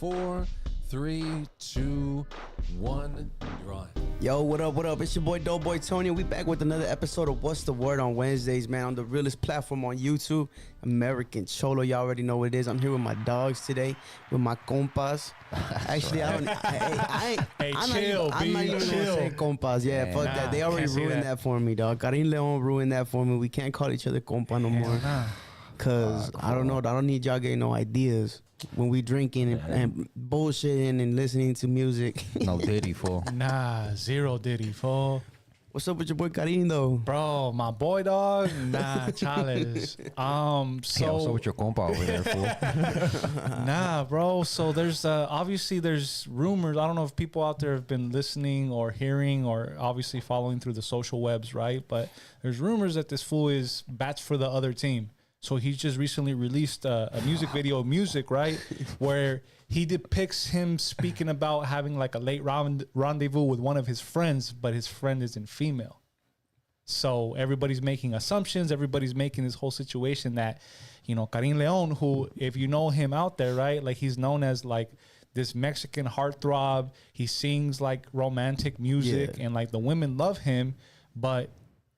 4, 3, 2, 1. You're on. Yo, what up, what up? It's your boy Doughboy Tony, and we back with another episode of What's the Word on Wednesdays, man, on the realest platform on YouTube, American Cholo. Y'all already know what it is. I'm here with my dogs today, with my compas. Actually, right. I'm not even gonna say compas. Yeah, fuck that. They already ruined that for me, dog. Karim Leon ruined that for me. We can't call each other compa no more. Cause cool. I don't know. I don't need y'all getting no ideas when we drinking and bullshitting and listening to music. No Diddy, fool. Nah, zero Diddy, fool. What's up with your boy Karim though? Bro, my boy dog. Nah, Chales. So what's up with your compa over there, fool? Nah, bro. So there's obviously there's rumors. I don't know if people out there have been listening or hearing or obviously following through the social webs, right? But there's rumors that this fool is bats for the other team. So he just recently released a music video of music, right? Where he depicts him speaking about having like a late rendezvous with one of his friends, but his friend isn't female. So everybody's making assumptions. Everybody's making this whole situation that, you know, Karim Leon, who, if you know him out there, right? Like he's known as like this Mexican heartthrob. He sings like romantic music and like the women love him, but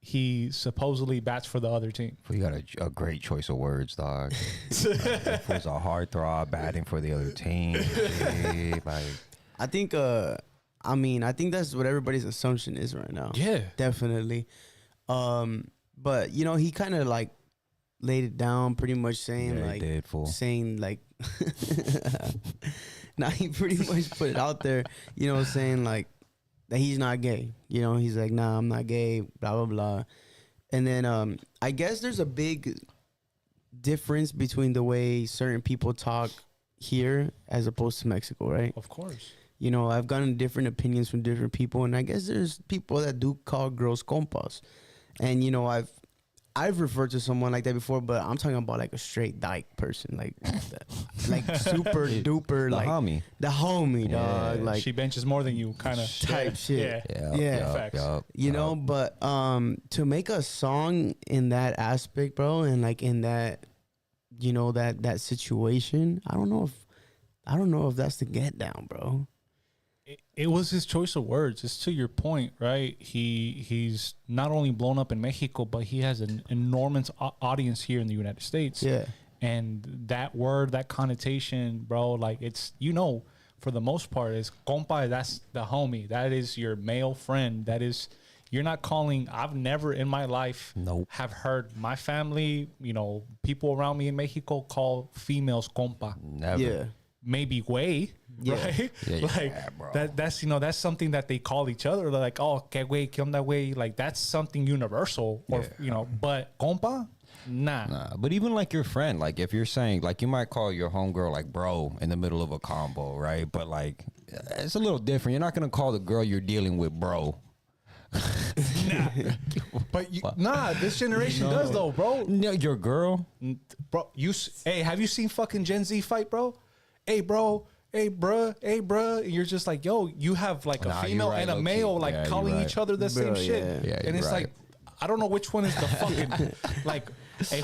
he supposedly bats for the other team. Well, you got a great choice of words, dog. Like, was a heartthrob batting for the other team. Like, I think, I think that's what everybody's assumption is right now. Yeah, definitely. But you know, he kind of like laid it down, pretty much saying now he pretty much put it out there, you know, saying like that he's not gay. You know, he's like, nah, I'm not gay, blah, blah, blah. And then I guess there's a big difference between the way certain people talk here as opposed to Mexico, right? Of course. You know, I've gotten different opinions from different people, and I guess there's people that do call girls compas. And, you know, I've referred to someone like that before, but I'm talking about like a straight dyke person, like super duper, the like homie. The homie, dog. Like she benches more than you, kind of type shit. Yeah. Facts. You know, but to make a song in that aspect, bro, and like in that, you know, that situation, I don't know if that's the get down, bro. It was his choice of words. It's to your point, right? He's not only blown up in Mexico, but he has an enormous audience here in the United States. Yeah. And that word, that connotation, bro, like it's, you know, for the most part is compa, that's the homie. That is your male friend. That is, you're not calling, I've never in my life have heard my family, you know, people around me in Mexico call females compa. Never. Yeah. Maybe way, right? Bro. That's, you know, that's something that they call each other. They're like, oh, que güey, que onda güey. Like that's something universal, or you know. But compa, nah. But even like your friend, like if you're saying, like you might call your homegirl like bro in the middle of a combo, right? But like it's a little different. You're not gonna call the girl you're dealing with bro. But this generation does though, bro. No, your girl, bro. Hey, have you seen fucking Gen Z fight, bro? Hey, bro. Hey, bruh. Hey, bruh. You're just like, yo, you have like a female and a male like calling each other the same shit. Yeah, and it's like, I don't know which one is the fucking like. Hey,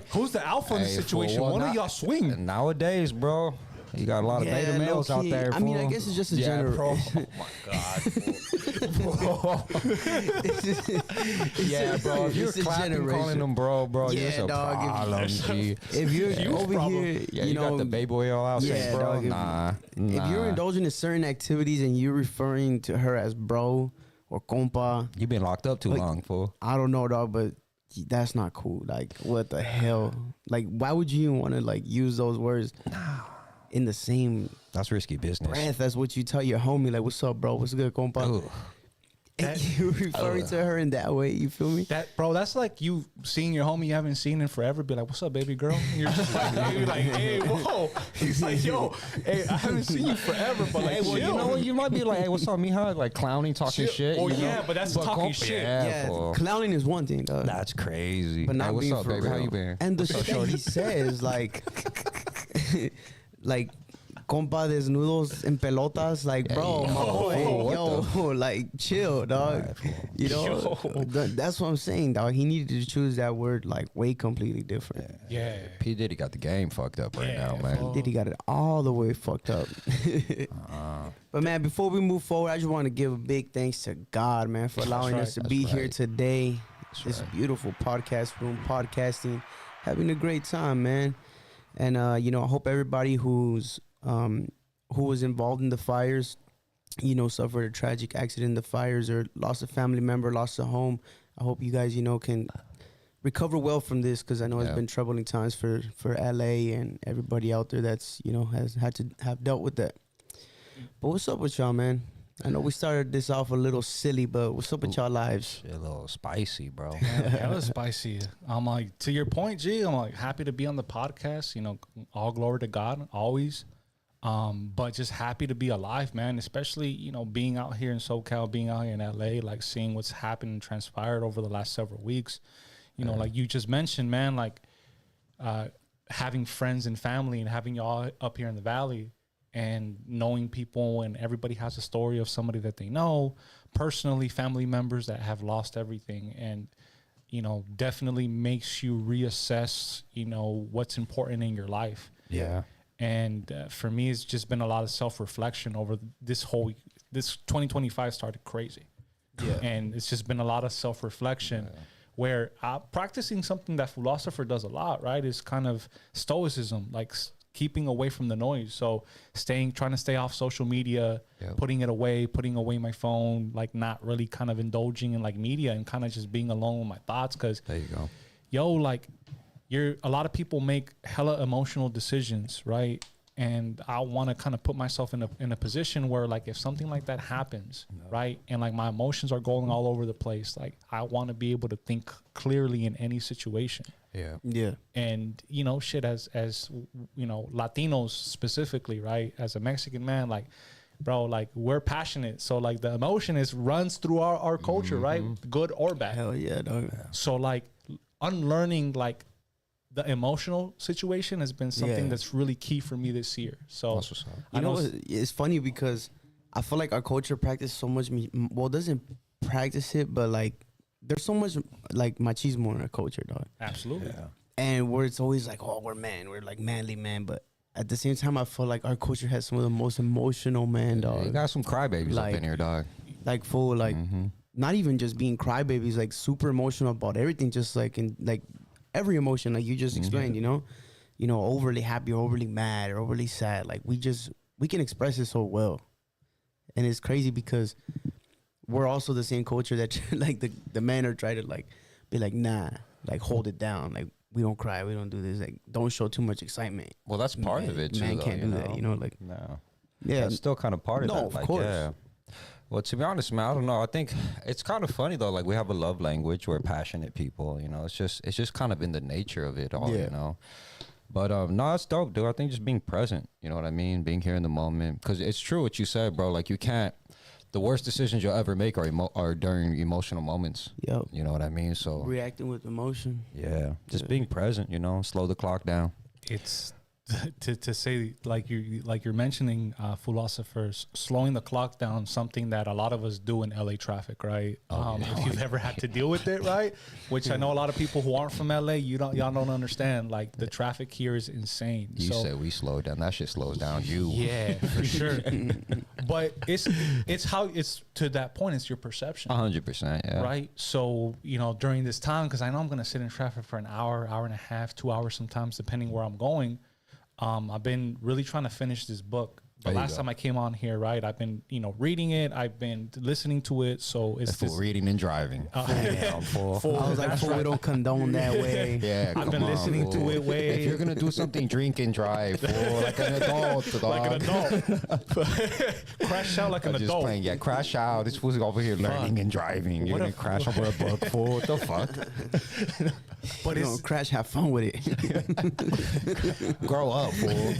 who's the alpha in the situation? One of y'all swing. Nowadays, bro. You got a lot of beta males out there. I mean, I guess it's just a general. Bro. Oh my god. Bro. If you're clapping calling them bro, you're a problem. If you're over here, you got the baby oil out there, bro. Dog, if you're indulging in certain activities and you're referring to her as bro or compa, you've been locked up too long, fool. I don't know, dog, but that's not cool. Like, what the hell? Like, why would you even want to like use those words? In the same, that's risky business. Breath, that's what you tell your homie, like, "What's up, bro? What's good, compa?" And you referring to her in that way, you feel me? That, bro, that's like you seeing your homie you haven't seen in forever, be like, "What's up, baby girl?" And you're just like, hey, whoa. He's like, yo, hey, I haven't seen you forever, but like, well, you know what? You might be like, "Hey, what's up, mija?" Like clowning, talking shit. Oh yeah, but that's talking shit. Yeah, clowning is one thing, dog. That's crazy. But not what's being up, for baby? real. How you been? And the shit that he says, like compa desnudos en pelotas. Like, bro, Yeah, my yo, boy, like, chill, dog. Alright, fool. You know, that's what I'm saying, dog. He needed to choose that word like way completely different. Yeah. P Diddy got the game fucked up right Yeah, now, man. fool. Diddy got it all the way fucked up. But man, before we move forward, I just want to give a big thanks to God, man, for allowing us to That's be here right. today. This right. beautiful podcast room, podcasting, having a great time, man. And you know, I hope everybody who was involved in the fires, you know, suffered a tragic accident in the fires or lost a family member, lost a home. I hope you guys, you know, can recover well from this, because I know it's Yeah. been troubling times for LA and everybody out there that's, you know, has had to have dealt with that. But what's up with y'all, man? I know we started this off a little silly, but what's up with y'all lives? Shit, a little spicy, bro. Yeah, that was spicy. I'm like, to your point, G, I'm like happy to be on the podcast. You know, all glory to God, always. But just happy to be alive, man. Especially, you know, being out here in SoCal, being out here in LA, like seeing what's happened and transpired over the last several weeks. You know, like you just mentioned, man, like having friends and family and having y'all up here in the valley and knowing people, and everybody has a story of somebody that they know personally, family members that have lost everything. And, you know, definitely makes you reassess, you know, what's important in your life. Yeah. And for me, it's just been a lot of self-reflection over this 2025 started crazy. Yeah. And it's just been a lot of self-reflection where practicing something that philosopher does a lot, right, is kind of stoicism, like keeping away from the noise. So trying to stay off social media, putting it away, putting away my phone, like not really kind of indulging in like media and kind of just being alone with my thoughts. Cause There you go. yo, like a lot of people make hella emotional decisions, right? And I want to kind of put myself in a position where, like, if something like that happens, right, and like my emotions are going all over the place, like I want to be able to think clearly in any situation. Yeah. Yeah. And you know, shit, as you know, Latinos specifically, right, as a Mexican man, like, bro, like we're passionate, so like the emotion runs through our culture, right, good or bad. Hell yeah, dog. So like unlearning like the emotional situation has been something that's really key for me this year. So That's what's up. You know, it's funny because I feel like our culture practices so much. Well, doesn't practice it, but like there's so much like machismo in our culture, dog. absolutely. And where it's always like, oh, we're like manly man, but at the same time, I feel like our culture has some of the most emotional man, You dog. got some crybabies up Like- in here, dog. Like full, like not even just being crybabies, like super emotional about everything, just like in like every emotion, like you just explained, you know, overly happy or overly mad or overly sad. Like we can express it so well, and it's crazy because we're also the same culture that like the men are trying to like be like, nah, like hold it down, like we don't cry, we don't do this, like don't show too much excitement. Well, that's part of it too. Man though, can't you do that, you know, like No. yeah, That's still kind of part of No, that. of Like, course. yeah. Well, to be honest, man, I don't know. I think it's kind of funny though. Like we have a love language. We're passionate people. You know, it's just kind of in the nature of it all. Yeah. You know. But no, it's dope, dude. I think just being present. You know what I mean? Being here in the moment. Because it's true what you said, bro. Like you can't. The worst decisions you'll ever make are during emotional moments. yep, You know what I mean? So reacting with emotion. yeah, just being present. You know, slow the clock down. It's to say like you're mentioning philosophers slowing the clock down, something that a lot of us do in LA traffic, right? If you've ever had to deal with it, right? Which I know a lot of people who aren't from LA, y'all don't understand. Like the traffic here is insane. You said we slow down. That shit slows down you. Yeah, for sure. But it's how it's to that point. It's your perception. 100%. Yeah. Right. So, you know, during this time, because I know I'm going to sit in traffic for an hour, hour and a half, 2 hours sometimes, depending where I'm going. I've been really trying to finish this book. The There you last go. time I came on here, right, I've been, you know, reading it. I've been listening to it. So it's For this. reading and driving. Yeah, fool. I was like, that's fool, we right. don't condone that way. Yeah, I've come been on, listening to fool. it way. If you're gonna do something, drink and drive, fool, like an adult, dog. like an adult. Crash out like I'm an just adult. playing. Yeah, crash out. This fool's over here learning and driving. You're What gonna if- crash over a book, fool. What the fuck? But You it's know, crash, have fun with it. Grow up, fool.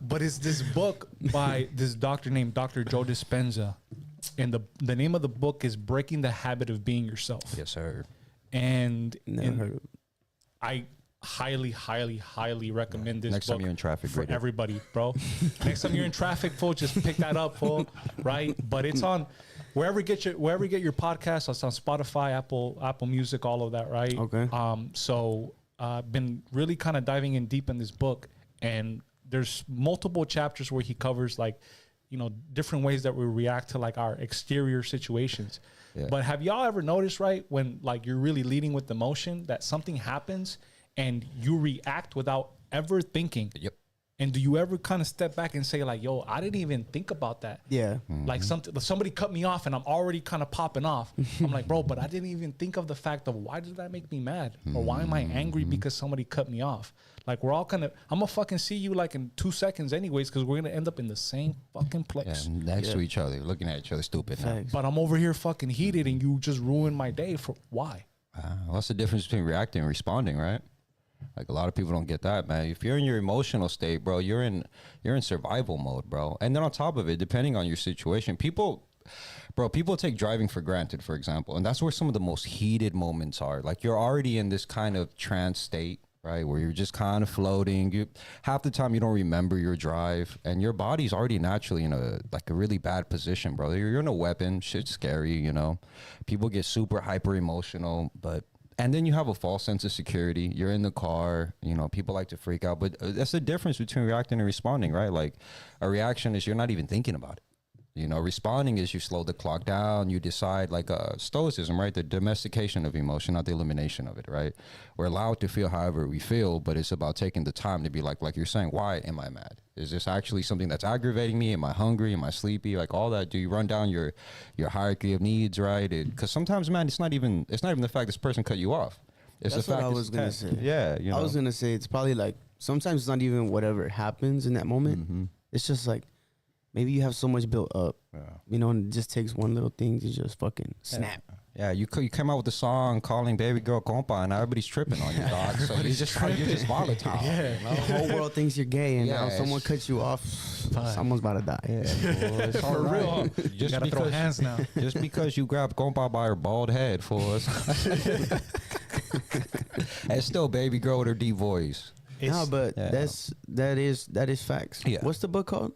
But it's this book by this doctor named Dr. Joe Dispenza. And the name of the book is Breaking the Habit of Being Yourself. Yes, sir. And Never heard of it. I highly recommend this Next book time you're in traffic, for read it. everybody, bro. Next time you're in traffic, fool, just pick that up, fool. Right? But it's on wherever you get your podcast. It's on Spotify, Apple Music, all of that, right? Okay. So been really kind of diving in deep in this book, and there's multiple chapters where he covers like, you know, different ways that we react to like our exterior situations. Yeah. But have y'all ever noticed, right, when like you're really leading with emotion, that something happens and you react without ever thinking? Yep. And do you ever kind of step back and say like, yo, I didn't even think about that? Yeah. Like somebody cut me off and I'm already kind of popping off. I'm like, bro, but I didn't even think of the fact of why did that make me mad? Or why am I angry because somebody cut me off? Like we're all kind of, I'm gonna fucking see you like in 2 seconds anyways, because we're gonna end up in the same fucking place. Yeah, next to each other, looking at each other stupid. Now. Facts. But I'm over here fucking heated and you just ruined my day for why? What's the difference between reacting and responding, right? Like a lot of people don't get that, man. If you're in your emotional state, bro, you're in survival mode, bro. And then on top of it, depending on your situation, people take driving for granted, for example, and that's where some of the most heated moments are. Like you're already in this kind of trance state, right, where you're just kind of floating. Half the time you don't remember your drive, and your body's already naturally in a really bad position, bro. You're in a weapon. Shit's scary, you know. People get super hyper emotional, and then you have a false sense of security. You're in the car, you know, people like to freak out. But that's the difference between reacting and responding, right? Like a reaction is you're not even thinking about it. You know, responding is you slow the clock down. You decide, like stoicism, right? The domestication of emotion, not the elimination of it, right? We're allowed to feel however we feel, but it's about taking the time to be like you're saying, why am I mad? Is this actually something that's aggravating me? Am I hungry? Am I sleepy? Like all that. Do you run down your hierarchy of needs, right? Because sometimes, man, it's not even the fact this person cut you off. It's That's the fact what I was gonna say. Yeah, you know. I was gonna say it's probably like sometimes it's not even whatever happens in that moment. It's just like maybe you have so much built up, you know, and it just takes one little thing to just fucking snap. Yeah, you came out with a song calling baby girl Compa, and everybody's tripping on you, dog. So you're just volatile. Yeah, the whole world thinks you're gay, and now Yeah, someone cuts you off. Someone's about to die. Yeah, it's all For right. real. Just Gotta throw hands now. Just because you grabbed Compa by her bald head for us, and still baby girl with her deep voice. No, but Yeah. that is facts. Yeah. What's the book called?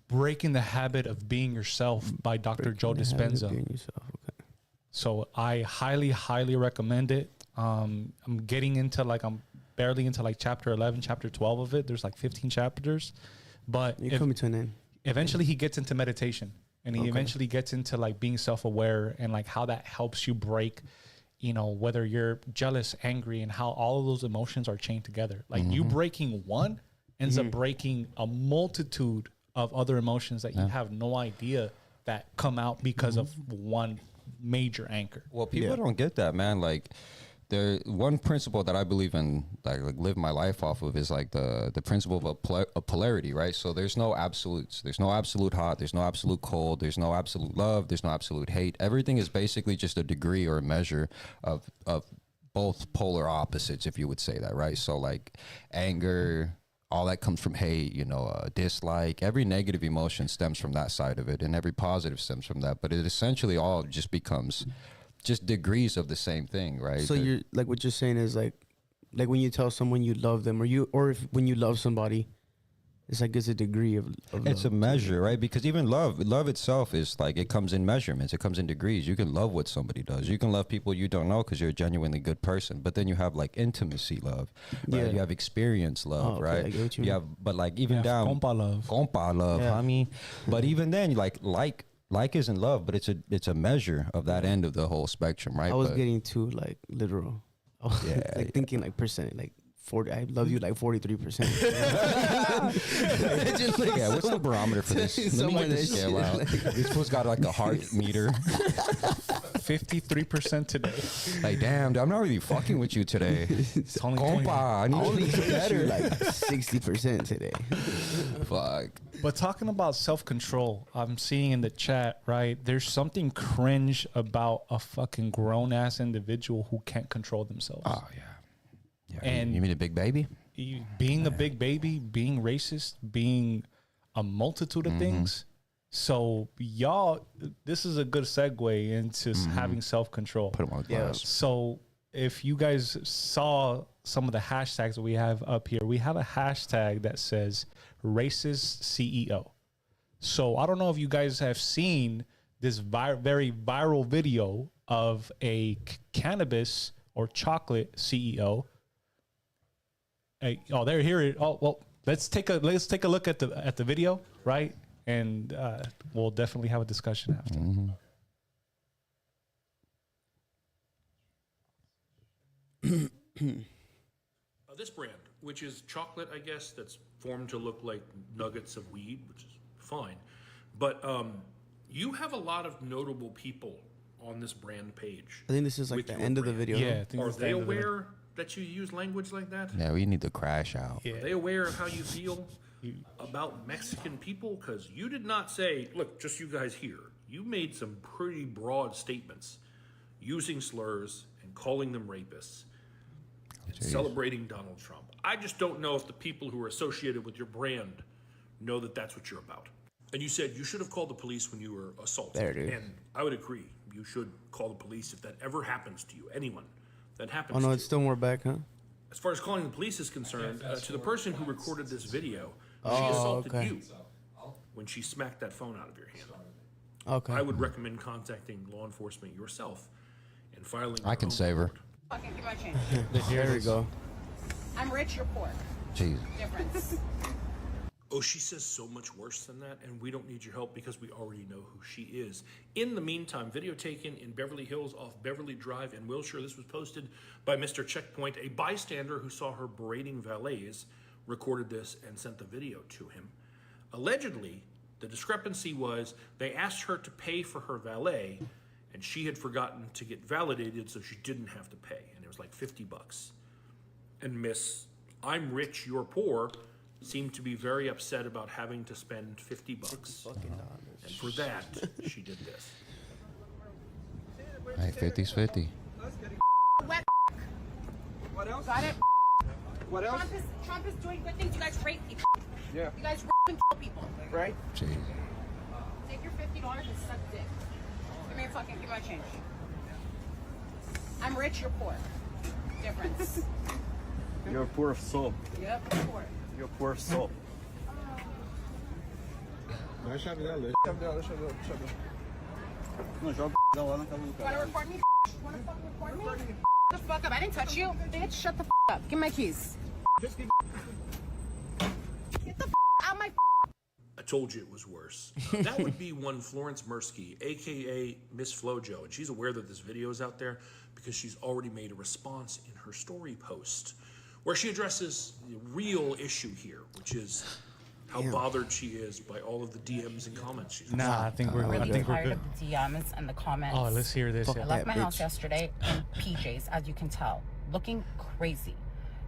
Breaking the Habit of Being Yourself by Dr. Joe Dispenza. Being yourself, okay. So I highly recommend it. I'm getting into I'm barely into like chapter 11, chapter 12 of it. There's like 15 chapters, but You're coming to an end. eventually he gets into meditation, and he eventually gets into like being self-aware and like how that helps you break, you know, whether you're jealous, angry, and how all of those emotions are chained together. Like you breaking one ends up breaking a multitude of other emotions that you have no idea that come out because of one major anchor. Well, people don't get that, man. Like, one principle that I believe in, like live my life off of, is like the principle of polarity, right? So there's no absolutes. There's no absolute hot. There's no absolute cold. There's no absolute love. There's no absolute hate. Everything is basically just a degree or a measure of both polar opposites, if you would say that, right? So like anger, all that comes from hate, you know, dislike. Every negative emotion stems from that side of it, and every positive stems from that. But it essentially all just becomes just degrees of the same thing, right? So you're like, what you're saying is like when you tell someone you love them, when you love somebody, it's like it's a degree of it's love. a measure, right? Because even love itself is like, it comes in measurements, it comes in degrees. You can love what somebody does. You can love people you don't know because you're a genuinely good person. But then you have like intimacy love, right? Yeah. You have experience love, okay, right? I get what you You mean. have, but like even down Compa love. Compa love, Yeah. homie. But even then, like isn't love, but it's a measure of that end of the whole spectrum, right? I was But- getting too like literal. I was like thinking like percent, like 40. I love you like 43%. Just like yeah, what's the barometer for this? Let me someone get the that scale shit, out. like- This fool's got like a heart meter. 53% today. Like, damn, dude, I'm not really fucking with you today. It's only 20. Compa, I need only to get better. like 60% today. Fuck. But talking about self-control, I'm seeing in the chat, right? There's something cringe about a fucking grown-ass individual who can't control themselves. Oh yeah. Yeah, And- you mean a big baby? Being a big baby, being racist, being a multitude of things. So y'all, this is a good segue into having self-control. Put him on Yeah. glass. So if you guys saw some of the hashtags that we have up here, we have a hashtag that says racist CEO. So I don't know if you guys have seen this very viral video of a cannabis or chocolate CEO. Hey, oh, they're here. Oh, well, let's take a look at the video, right? And we'll definitely have a discussion after. Mm-hmm. This brand, which is chocolate, I guess, that's formed to look like nuggets of weed, which is fine. But you have a lot of notable people on this brand page. I think this is like with the your end of the brand. video. Yeah, I think Are that's the they end of the video. aware that you use language like that? Yeah, we need to crash out. Yeah. Are they aware of how you feel about Mexican people? Because you did not say, look, just you guys here. You made some pretty broad statements using slurs and calling them rapists and celebrating Donald Trump. I just don't know if the people who are associated with your brand know that that's what you're about. And you said you should have called the police when you were assaulted. There, dude. And I would agree. You should call the police if that ever happens to you. Anyone that happens Oh no, to it's you. still more back, huh? As far as calling the police is concerned, to the person who recorded this video, she assaulted okay. you when she smacked that phone out of your hand. Okay. I would recommend contacting law enforcement yourself and filing. I can save her. Fucking give my change. There we go. I'm rich, you're poor. Jeez. Difference. Oh, she says so much worse than that, and we don't need your help because we already know who she is. In the meantime, video taken in Beverly Hills off Beverly Drive in Wilshire. This was posted by Mr. Checkpoint. A bystander who saw her berating valets recorded this and sent the video to him. Allegedly, the discrepancy was they asked her to pay for her valet, and she had forgotten to get validated, so she didn't have to pay. And it was like $50. And Miss I'm rich, you're poor seemed to be very upset about having to spend $50. And for that, she did this. Hey, 50's 50. Wet. What else? Got it? What else? Trump is doing good things. You guys rape people. Yeah. You guys and kill people. Right? Jeez. Take your $50 and suck dick. Give me your fucking, give my change. I'm rich, you're poor. Difference. You're poor of soul. Yep, you're poor. You're poor of soul. Wanna record me? Wanna fucking record me? Shut the fuck up. I didn't touch you. Bitch, shut the fuck up. Give me my keys. Get the out my I told you it was worse. That would be one Florence Mirsky, aka Miss Flojo, and she's aware that this video is out there because she's already made a response in her story post where she addresses the real issue here, which is how bothered she is by all of the DMs and comments she's Nah, I think we're really good. tired of the DMs and the comments. Oh, let's hear this. Fuck Yeah. I left that my house bitch. yesterday in PJs, as you can tell, looking crazy.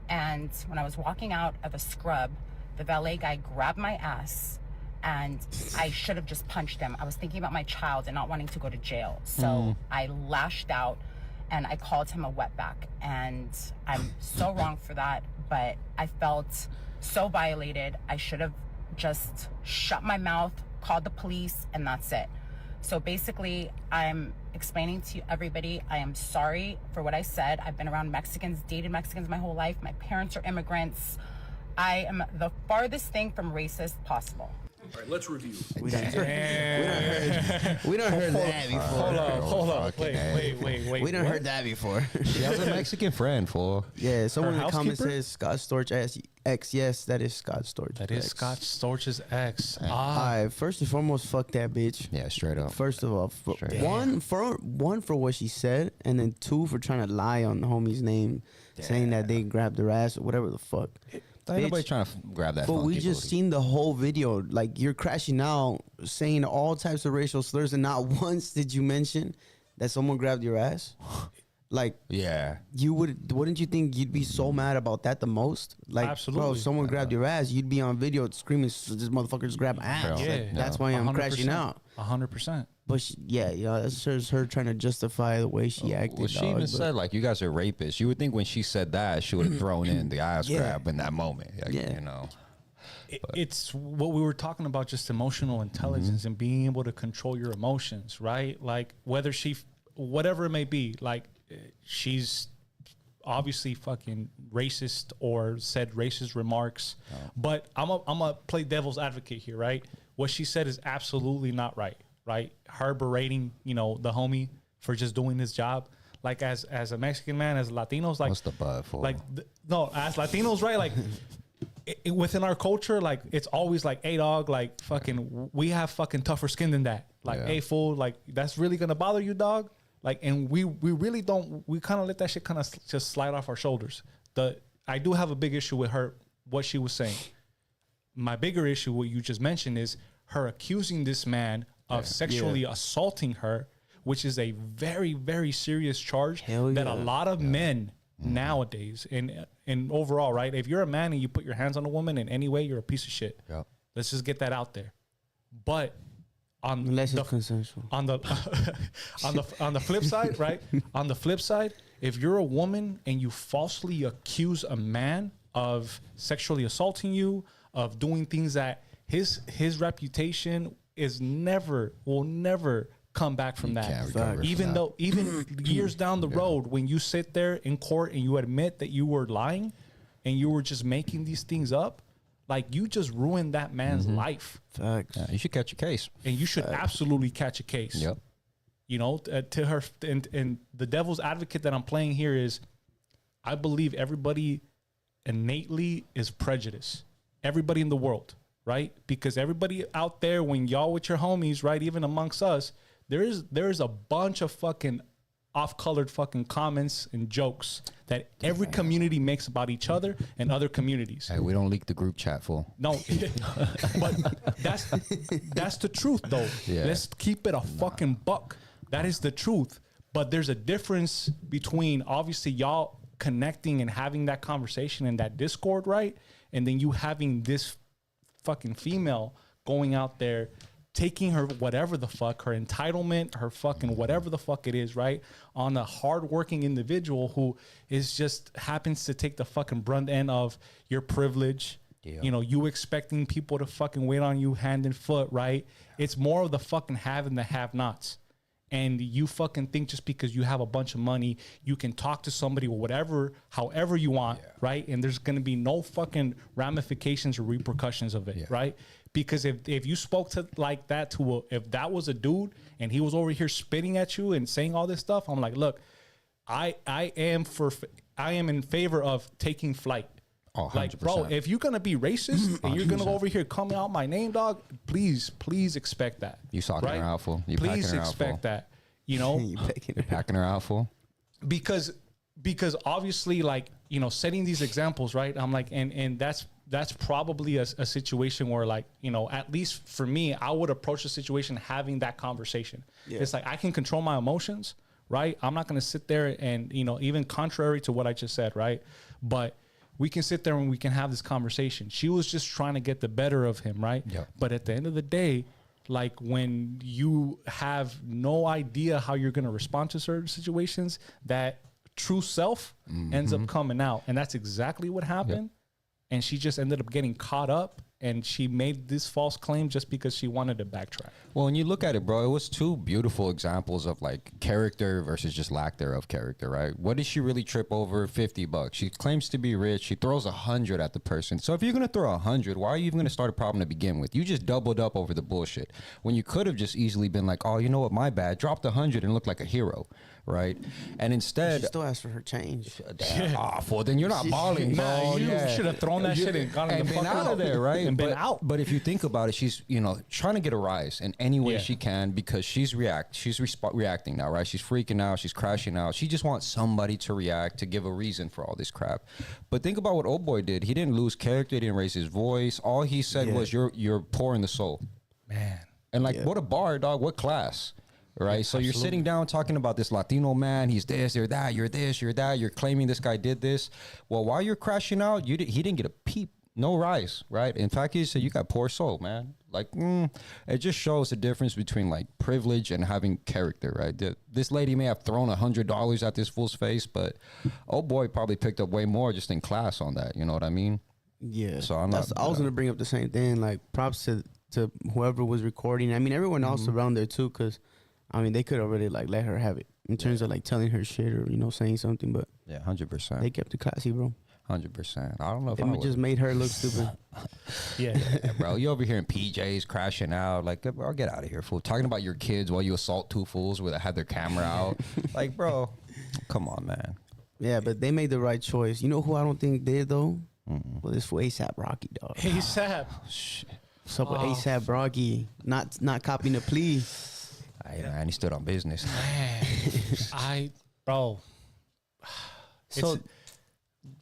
And when I was walking out of a scrub, the valet guy grabbed my ass and I should have just punched him. I was thinking about my child and not wanting to go to jail. So I lashed out and I called him a wetback. And I'm so wrong for that, but I felt so violated. I should have just shut my mouth, called the police, and that's it. So basically, I'm explaining to everybody, I am sorry for what I said. I've been around Mexicans, dated Mexicans my whole life. My parents are immigrants. I am the farthest thing from racist possible. All right, let's review. We done heard that before. Hold on. Fucking Wait. We done what? heard that before. She has a Mexican friend, fool. Yeah, someone in the comments housekeeper? says Scott Storch X. Yes, that is Scott Storch. That is X. Scott Storch's ex. All right, first and foremost, fuck that bitch. Yeah, straight up. First of all, one for what she said, and then two for trying to lie on the homie's name, saying that they grabbed her ass or whatever the fuck. Ain't nobody Bitch. trying to grab that. But we funky just booty. seen the whole video. Like, you're crashing out, saying all types of racial slurs, and not once did you mention that someone grabbed your ass. Like, Yeah. you wouldn't you think you'd be so mad about that the most? Like, bro, Absolutely. if someone grabbed your ass, you'd be on video screaming, "This motherfucker just grabbed my ass." Bro, Like, yeah. that's why I'm crashing out. 100%. But that's just her trying to justify the way she acted. Well, she dog, even but- said, like, you guys are rapists. You would think when she said that, she would have thrown in the ass Yeah. grab in that moment. Like, Yeah. You know. It's what we were talking about, just emotional intelligence and being able to control your emotions, right? Like whether whatever it may be, like she's obviously fucking racist or said racist remarks. But I'm a play devil's advocate here, right? What she said is absolutely not right, right? Her berating, you know, the homie for just doing his job. Like as a Mexican man, as Latinos, like What's the butt for? like no, as Latinos, right? Like within our culture, like it's always like, hey dog, like fucking, we have fucking tougher skin than that. Like, Yeah. hey fool, like that's really gonna bother you, dog. Like, and we really don't. We kind of let that shit kind of just slide off our shoulders. I do have a big issue with her, what she was saying. My bigger issue, what you just mentioned, is her accusing this man of sexually assaulting her, which is a very, very serious charge Hell that a yeah. lot of men nowadays and overall, right? If you're a man and you put your hands on a woman in any way, you're a piece of shit. Yep. Let's just get that out there. But on Unless the, it's consensual. on the on the flip side, right? On the flip side, if you're a woman and you falsely accuse a man of sexually assaulting you, of doing things that his reputation will never come back from that. can't recover from Even that. though even years down the road, when you sit there in court and you admit that you were lying and you were just making these things up, like you just ruined that man's life. Facts. Yeah, you should catch a case. And you should absolutely catch a case. Yep. You know, to her, and the devil's advocate that I'm playing here is, I believe everybody innately is prejudiced. Everybody in the world, right? Because everybody out there, when y'all with your homies, right, even amongst us, there is a bunch of fucking off-colored fucking comments and jokes that every community makes about each other and other communities. Hey, we don't leak the group chat full. No, but that's the truth though. Yeah. Let's keep it a fucking buck. That is the truth. But there's a difference between obviously y'all connecting and having that conversation and that discord, right? And then you having this fucking female going out there taking her whatever the fuck, her entitlement, her fucking whatever the fuck it is, right? On a hardworking individual who is just happens to take the fucking brunt end of your privilege. Yeah. You know, you expecting people to fucking wait on you hand and foot, right? It's more of the fucking have and the have nots. And you fucking think just because you have a bunch of money, you can talk to somebody or whatever, however you want, right? And there's going to be no fucking ramifications or repercussions of it, right? Because if you spoke to like that to if that was a dude and he was over here spitting at you and saying all this stuff, I'm like, look, I am in favor of taking flight. Oh, Like, bro, 100%. if you're gonna be racist and you're gonna go over here coming out my name, dog, please expect that. You socking her out, fool. You Please packing her out, expect fool. that. You know, You picking it. Packing her out, fool. because obviously, like, you know, setting these examples, right? I'm like, and that's probably a situation where, like, you know, at least for me, I would approach the situation having that conversation. It's like I can control my emotions, right? I'm not gonna sit there and, you know, even contrary to what I just said, right? But we can sit there and we can have this conversation. She was just trying to get the better of him, right? Yeah. But at the end of the day, like when you have no idea how you're going to respond to certain situations, that true self ends up coming out. And that's exactly what happened. And she just ended up getting caught up and she made this false claim just because she wanted to backtrack. Well, when you look at it, bro, it was two beautiful examples of like character versus just lack thereof character, right? What did she really trip over? $50. She claims to be rich. She throws 100 at the person. So if you're gonna throw 100, why are you even gonna start a problem to begin with? You just doubled up over the bullshit when you could have just easily been like, oh, you know what, my bad. Dropped 100 and looked like a hero, right? And instead, She still asked for her change. well, then you're not balling, bro. Nah, you should have thrown that shit and gone and the been fuck out of there, right? And been but, out. But if you think about it, she's, you know, trying to get a rise in any way Yeah. she can because she's reacting now, right? She's freaking out. She's crashing out. She just wants somebody to react, to give a reason for all this crap. But think about what old boy did. He didn't lose character. He didn't raise his voice. All he said was, "You're poor in the soul." Man. And like, what a bar, dog. What class, right? So you're sitting down talking about this Latino man. He's this, you're that, you're this, you're that. You're claiming this guy did this. Well, while you're crashing out, he didn't get a peep, no rise, right? In fact, he said, you got poor soul, man. Like, it just shows the difference between like privilege and having character, right? This lady may have thrown $100 at this fool's face, but oh boy, probably picked up way more just in class on that. You know what I mean? Yeah. So I'm I not. was gonna bring up the same thing. Like, props to whoever was recording. I mean, everyone else around there too, because I mean, they could already like let her have it. in terms of like telling her shit or saying something, but Yeah, 100%. they kept it classy, bro. 100%. I don't know if They I would. just made her look stupid. Yeah. Yeah, bro, you over here in PJs crashing out. Like, bro, get out of here, fool. Talking about your kids while you assault two fools where they had their camera out. Like, bro, come on, man. Yeah, but they made the right choice. You know who I don't think did though? Well, this for ASAP Rocky, dog. ASAP. Shit. What's up with ASAP Rocky? Not copying the plea. Hey, man, he stood on business. Man, bro. So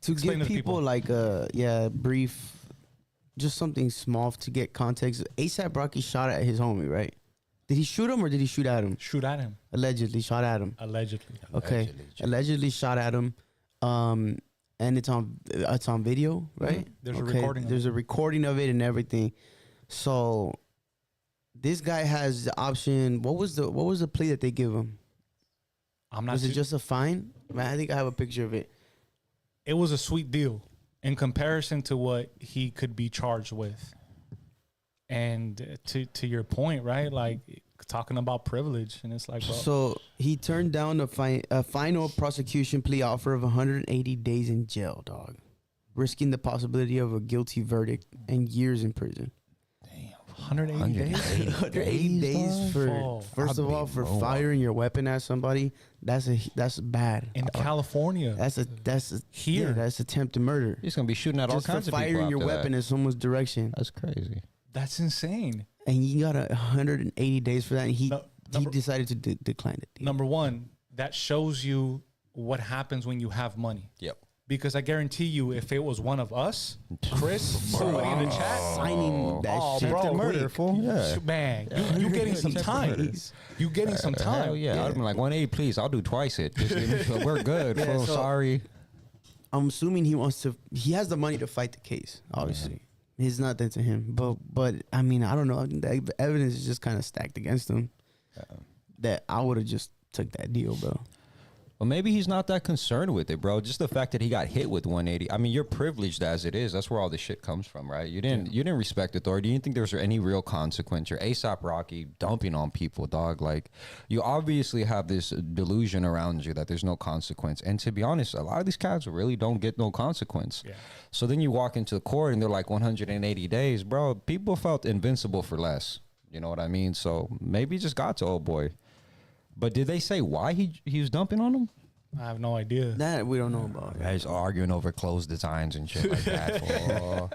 to explain give to the people people. like brief, just something small to get context. ASAP Rocky shot at his homie, right? Did he shoot him or did he shoot at him? Shoot at him. Allegedly shot at him. Allegedly. Okay, allegedly shot at him. And it's on video, right? There's a recording of There's it. a recording of it and everything. So this guy has the option. What was the plea that they give him? I'm not Was it too- just a fine? Man, I think I have a picture of it. It was a sweet deal in comparison to what he could be charged with. And to your point, right? Like talking about privilege, and it's like, bro, So he turned down a final prosecution plea offer of 180 days in jail, dog, risking the possibility of a guilty verdict and years in prison. 180 days. 180 days for Oh, first of all for firing your weapon at somebody. That's bad. In California. That's Here. Yeah, that's attempted murder. He's going to be shooting at all Just for kinds of people firing your after weapon that. in someone's direction, That's crazy. That's insane. and you got 180 days for that. And he No, he number- decided to decline it. Number one, that shows you what happens when you have money. Yep. Because I guarantee you, if it was one of us, Chris, somebody in the chat, Signing that Oh, shit. bro, quick. murder, fool. Yeah. man, you getting some time. You getting some time. Hell yeah. I'd have been like, 180, please. I'll do twice it. Just give me, we're good, Yeah, fool. so- Sorry. I'm assuming he has the money to fight the case. Obviously, it's not that to him. But I mean, I don't know. The evidence is just kind of stacked against him. That I would have just took that deal, bro. Well, maybe he's not that concerned with it, bro. Just the fact that he got hit with 180. I mean, you're privileged as it is. That's where all this shit comes from, right? You didn't respect authority. You didn't think there was any real consequence. You're ASAP Rocky dumping on people, dog. Like, you obviously have this delusion around you that there's no consequence. And to be honest, a lot of these cats really don't get no consequence. Yeah. So then you walk into the court and they're like 180 days, bro. People felt invincible for less. You know what I mean? So maybe it just got to old boy. But did they say why he was dumping on him? I have no idea. That we don't know about. Guys arguing over clothes designs and shit like that. fool.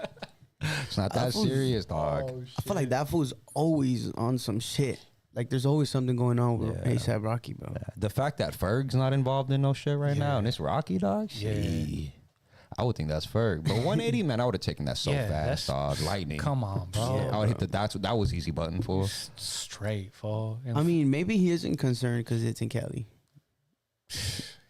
It's not that serious, dog. I feel like that fool's always on some shit. Like there's always something going on with Yeah. ASAP Rocky, bro. The fact that Ferg's not involved in no shit right now and it's Rocky, dog. Shit. I would think that's Ferg. But 180, man, I would have taken that so Yeah, fast, dog. Lightning. Come on, bro. I would hit that was easy button for. Straight, fool. And I mean, maybe he isn't concerned because it's in Cali.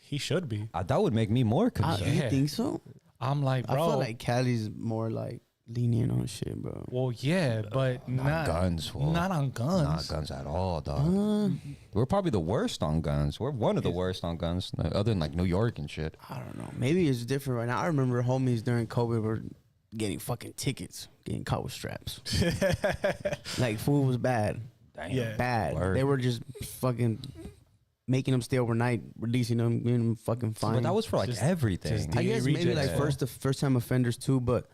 he should be. That would make me more You concerned. think so? I'm like, bro. I feel like Cali's more like lenient on shit, bro. well, yeah, but not guns, fool. Not on guns. Not guns at all, dog. We're probably the worst on guns. We're one of the worst on guns, other than like New York and shit. I don't know. Maybe it's different right now. I remember homies during COVID were getting fucking tickets, getting caught with straps. Like food was bad. Damn. Yeah. Bad. Word. They were just fucking making them stay overnight, releasing them, giving them fucking fine. But that was for like Just- everything. just I guess maybe rejects, like yeah. first time offenders too, but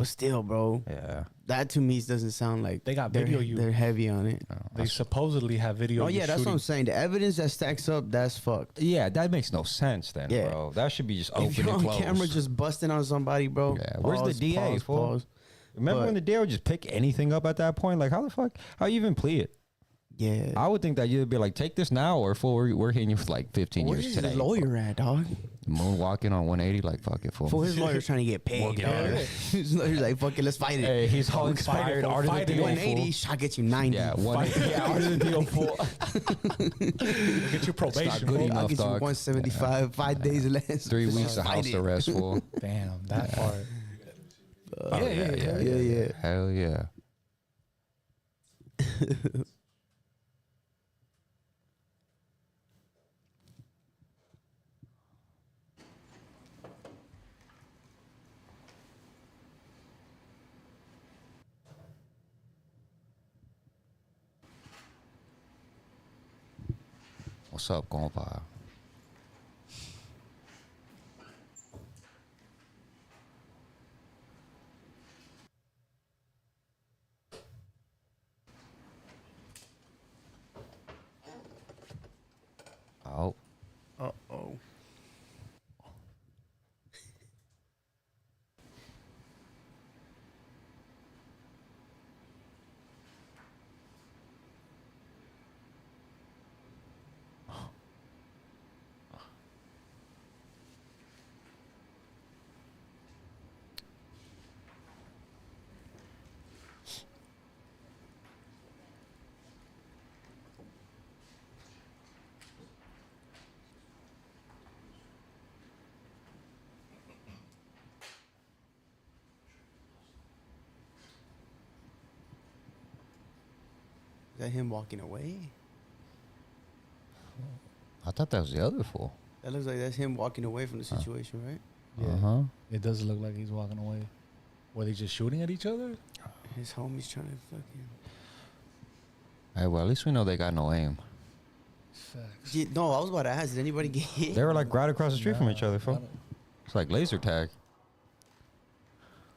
still, bro. Yeah. That to me doesn't sound like They got they're, video you. They're heavy on it. They supposedly have video. Oh of you yeah, that's what shooting. I'm saying. The evidence that stacks up, that's fucked. Yeah, that makes no sense then, Yeah. bro. That should be just If open you're and on closed. camera just busting on somebody, bro. Yeah, where's the pause, DA, pause, fool? pause. Remember But- when the DA would just pick anything up at that point? Like, how the fuck? How you even plea it? Yeah. I would think that you'd be like, take this now, or fool, we're hitting you for like 15 Where's years his today. lawyer at, dog? Moonwalking on 180, like, fuck it, fool. For his lawyer's trying to get paid, get out of dog. here. His lawyer's like, fuck it, let's fight it. Hey, he's all Fight it, inspired. fool, Art of the fight it. deal, 180, fool. I get you 90. Yeah, Art of the deal, fool. Get your Not probation, good fool. enough. I'll get you dog. 175, 5 days less. 3 weeks of Fight house it. arrest, fool. Damn, that part. Yeah. Hell yeah. What's up, Compa? Oh. Uh-oh. Is that him walking away? I thought that was the other fool. That looks like that's him walking away from the situation, right? Yeah. Uh-huh. It does look like he's walking away. Were they just shooting at each other? His homie's trying to fucking... Hey, well, at least we know they got no aim. Facts. Yeah, no, I was about to ask, did anybody get hit? They were like right across the street from each other, I fool. don't- It's like laser tag.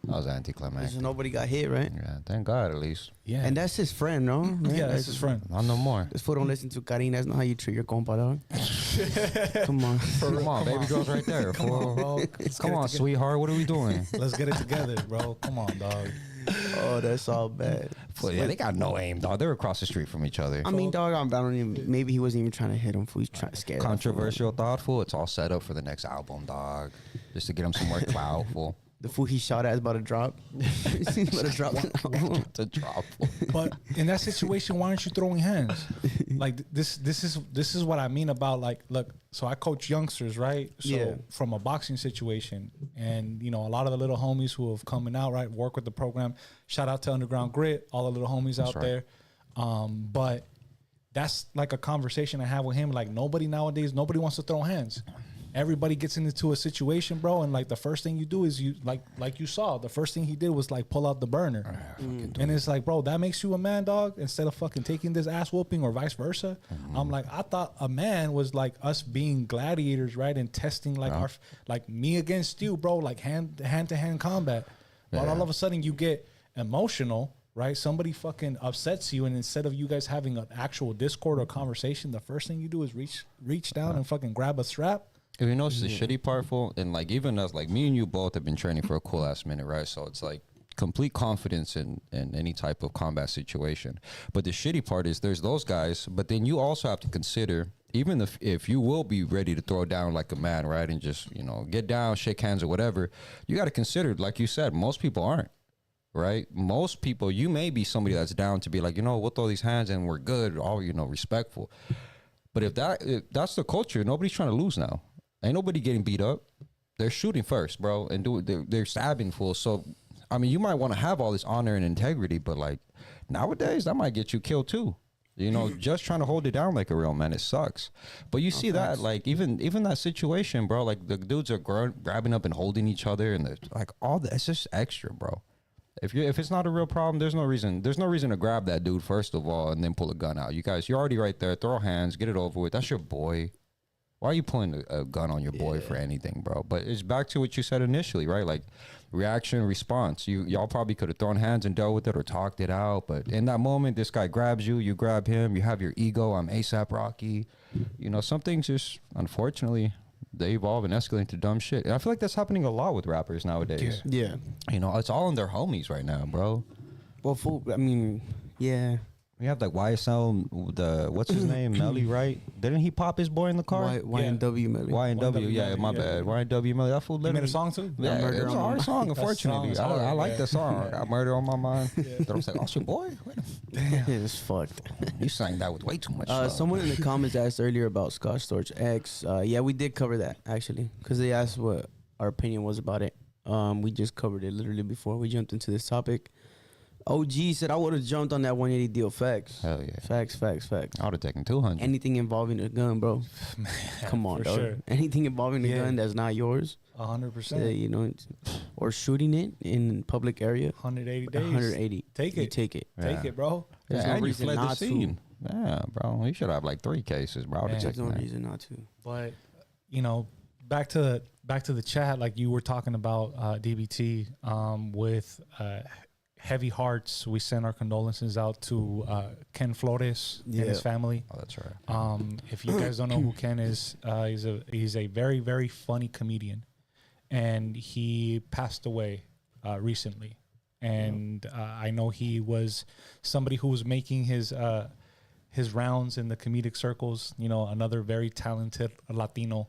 That was anticlimactic. So nobody got hit, right? Yeah, thank God at least. Yeah. And that's his friend, no? Right? yeah, that's his friend. Not no more. This fool don't listen to Karina. That's not how you treat your compa, dog. Come on. Come on, baby girl's right there. Come on, bro. Let's Come get it on, together. sweetheart. What are we doing? Let's get it together, bro. Come on, dog. Oh, that's all bad. Well, yeah, they got no aim, dog. They were across the street from each other. I mean, dog, I don't even... Maybe he wasn't even trying to hit him. Fool. He's trying to scare him. Controversial, thoughtful. It's all set up for the next album, dog. Just to get him some more clout, fool. The fool he shot at is about to drop. He's about to drop. To drop, fool. But in that situation, why aren't you throwing hands? Like this is what I mean about like, look. So I coach youngsters, right? So Yeah. from a boxing situation, and you know, a lot of the little homies who have coming out, right, work with the program. Shout out to Underground Grit, all the little homies out right. there. But that's like a conversation I have with him. Like nobody nowadays, nobody wants to throw hands. Everybody gets into a situation, bro, and like the first thing you do is you like you saw, the first thing he did was like pull out the burner. And it's like, bro, that makes you a man, dog, instead of fucking taking this ass whooping or vice versa. I'm like, I thought a man was like us being gladiators, right? And testing like our like me against you, bro, like hand to hand combat. But all of a sudden you get emotional, right? Somebody fucking upsets you, and instead of you guys having an actual discord or conversation, the first thing you do is reach down and fucking grab a strap. If you notice the shitty part, fool, and like even us, like me and you both have been training for a cool ass minute, right? So it's like complete confidence in any type of combat situation. But the shitty part is there's those guys, but then you also have to consider, even if you will be ready to throw down like a man, right? And just, you know, get down, shake hands or whatever, you got to consider, like you said, most people aren't. Right? Most people, you may be somebody that's down to be like, you know, we'll throw these hands and we're good, all, you know, respectful. But if that's the culture, nobody's trying to lose now. Ain't nobody getting beat up. They're shooting first, bro, and they're stabbing full. So, I mean, you might want to have all this honor and integrity, but like nowadays, that might get you killed too. You know, just trying to hold it down like a real man, it sucks. But you see that, like even that situation, bro. Like the dudes are grabbing up and holding each other, and like all that. It's just extra, bro. If it's not a real problem, there's no reason to grab that dude first of all and then pull a gun out. You guys, you're already right there. Throw hands, get it over with. That's your boy. Why are you pulling a gun on your boy for anything, bro? But it's back to what you said initially, right? Like reaction, response. Y'all probably could have thrown hands and dealt with it or talked it out. But in that moment, this guy grabs you, you grab him, you have your ego. I'm ASAP Rocky. You know, some things just, unfortunately, they evolve and escalate into dumb shit. And I feel like that's happening a lot with rappers nowadays. Yeah. You know, it's all in their homies right now, bro. Well, fool, I mean, yeah. We have like YSL, what's his name, Melly, right? Didn't he pop his boy in the car? YNW, maybe. YNW, yeah, my bad. YNW, Melly, that fool You made literally. a song too? Yeah, Murder it was a on My hard song, That unfortunately. song is I hard, like yeah. the song. I got murder on my mind. Then I was like, oh, it's your boy? Wait a minute. It's fucked. You sang that with way too much love. Someone in the comments asked earlier about Scott Storch X. Yeah, we did cover that, actually, because they asked what our opinion was about it. We just covered it literally before we jumped into this topic. OG said I would have jumped on that 180 deal. Facts. Hell yeah. Facts. I would have taken 200. Anything involving a gun, bro. Come on, for dog. sure. Anything involving a Yeah. gun that's not yours, 100%. you know, or shooting it in public area. 180 days. 180. Take You it. take it. Take Yeah. it, bro. There's Yeah, no and you reason fled the not scene. to. Yeah, bro. You should have like 3 cases, bro. I would have There's taken no that. reason not to. But you know, back to the chat, like you were talking about DBT with heavy hearts. We send our condolences out to Ken Flores and his Yeah. family. Oh, that's right. If you guys don't know who Ken is, he's a very, very funny comedian, and he passed away recently. And I know he was somebody who was making his rounds in the comedic circles. You know, another very talented Latino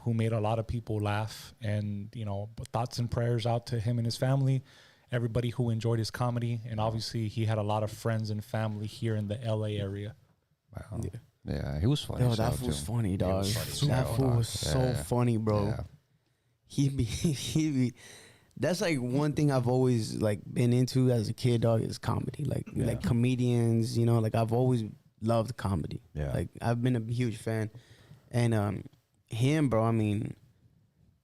who made a lot of people laugh. And you know, thoughts and prayers out to him and his family. Everybody who enjoyed his comedy, and obviously he had a lot of friends and family here in the LA area. Wow. Yeah, he was funny. Yo, as that hell, fool's too. funny, dog. was funny as That hell, fool dog. was so Yeah. funny, bro. Yeah. He be. That's like one thing I've always like been into as a kid, dog, is comedy. Like comedians, you know, like I've always loved comedy. Yeah. Like I've been a huge fan. And him, bro, I mean,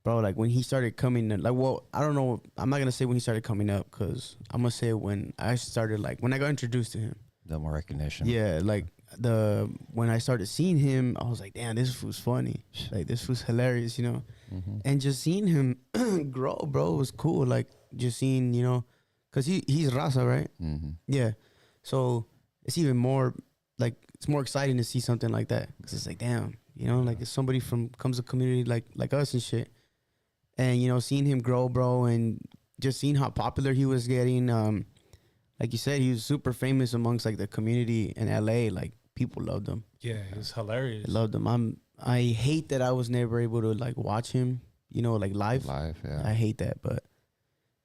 bro, like when he started coming, like, well, I don't know. I'm not gonna say when he started coming up, because I'm gonna say when I started, like when I got introduced to him. The more recognition. Yeah, like when I started seeing him, I was like, damn, this was funny. Like this was hilarious, you know. And just seeing him grow, bro, was cool. Like just seeing, you know, cause he's Raza, right? Yeah. So it's even more like it's more exciting to see something like that, cause it's like, damn, you know, like if somebody comes a community like us and shit, and you know, seeing him grow, bro, and just seeing how popular he was getting. Like you said, he was super famous amongst like the community in LA. Like people loved him. Yeah, it was hilarious. Loved him. I hate that I was never able to like watch him, you know, like live. Yeah. I hate that, but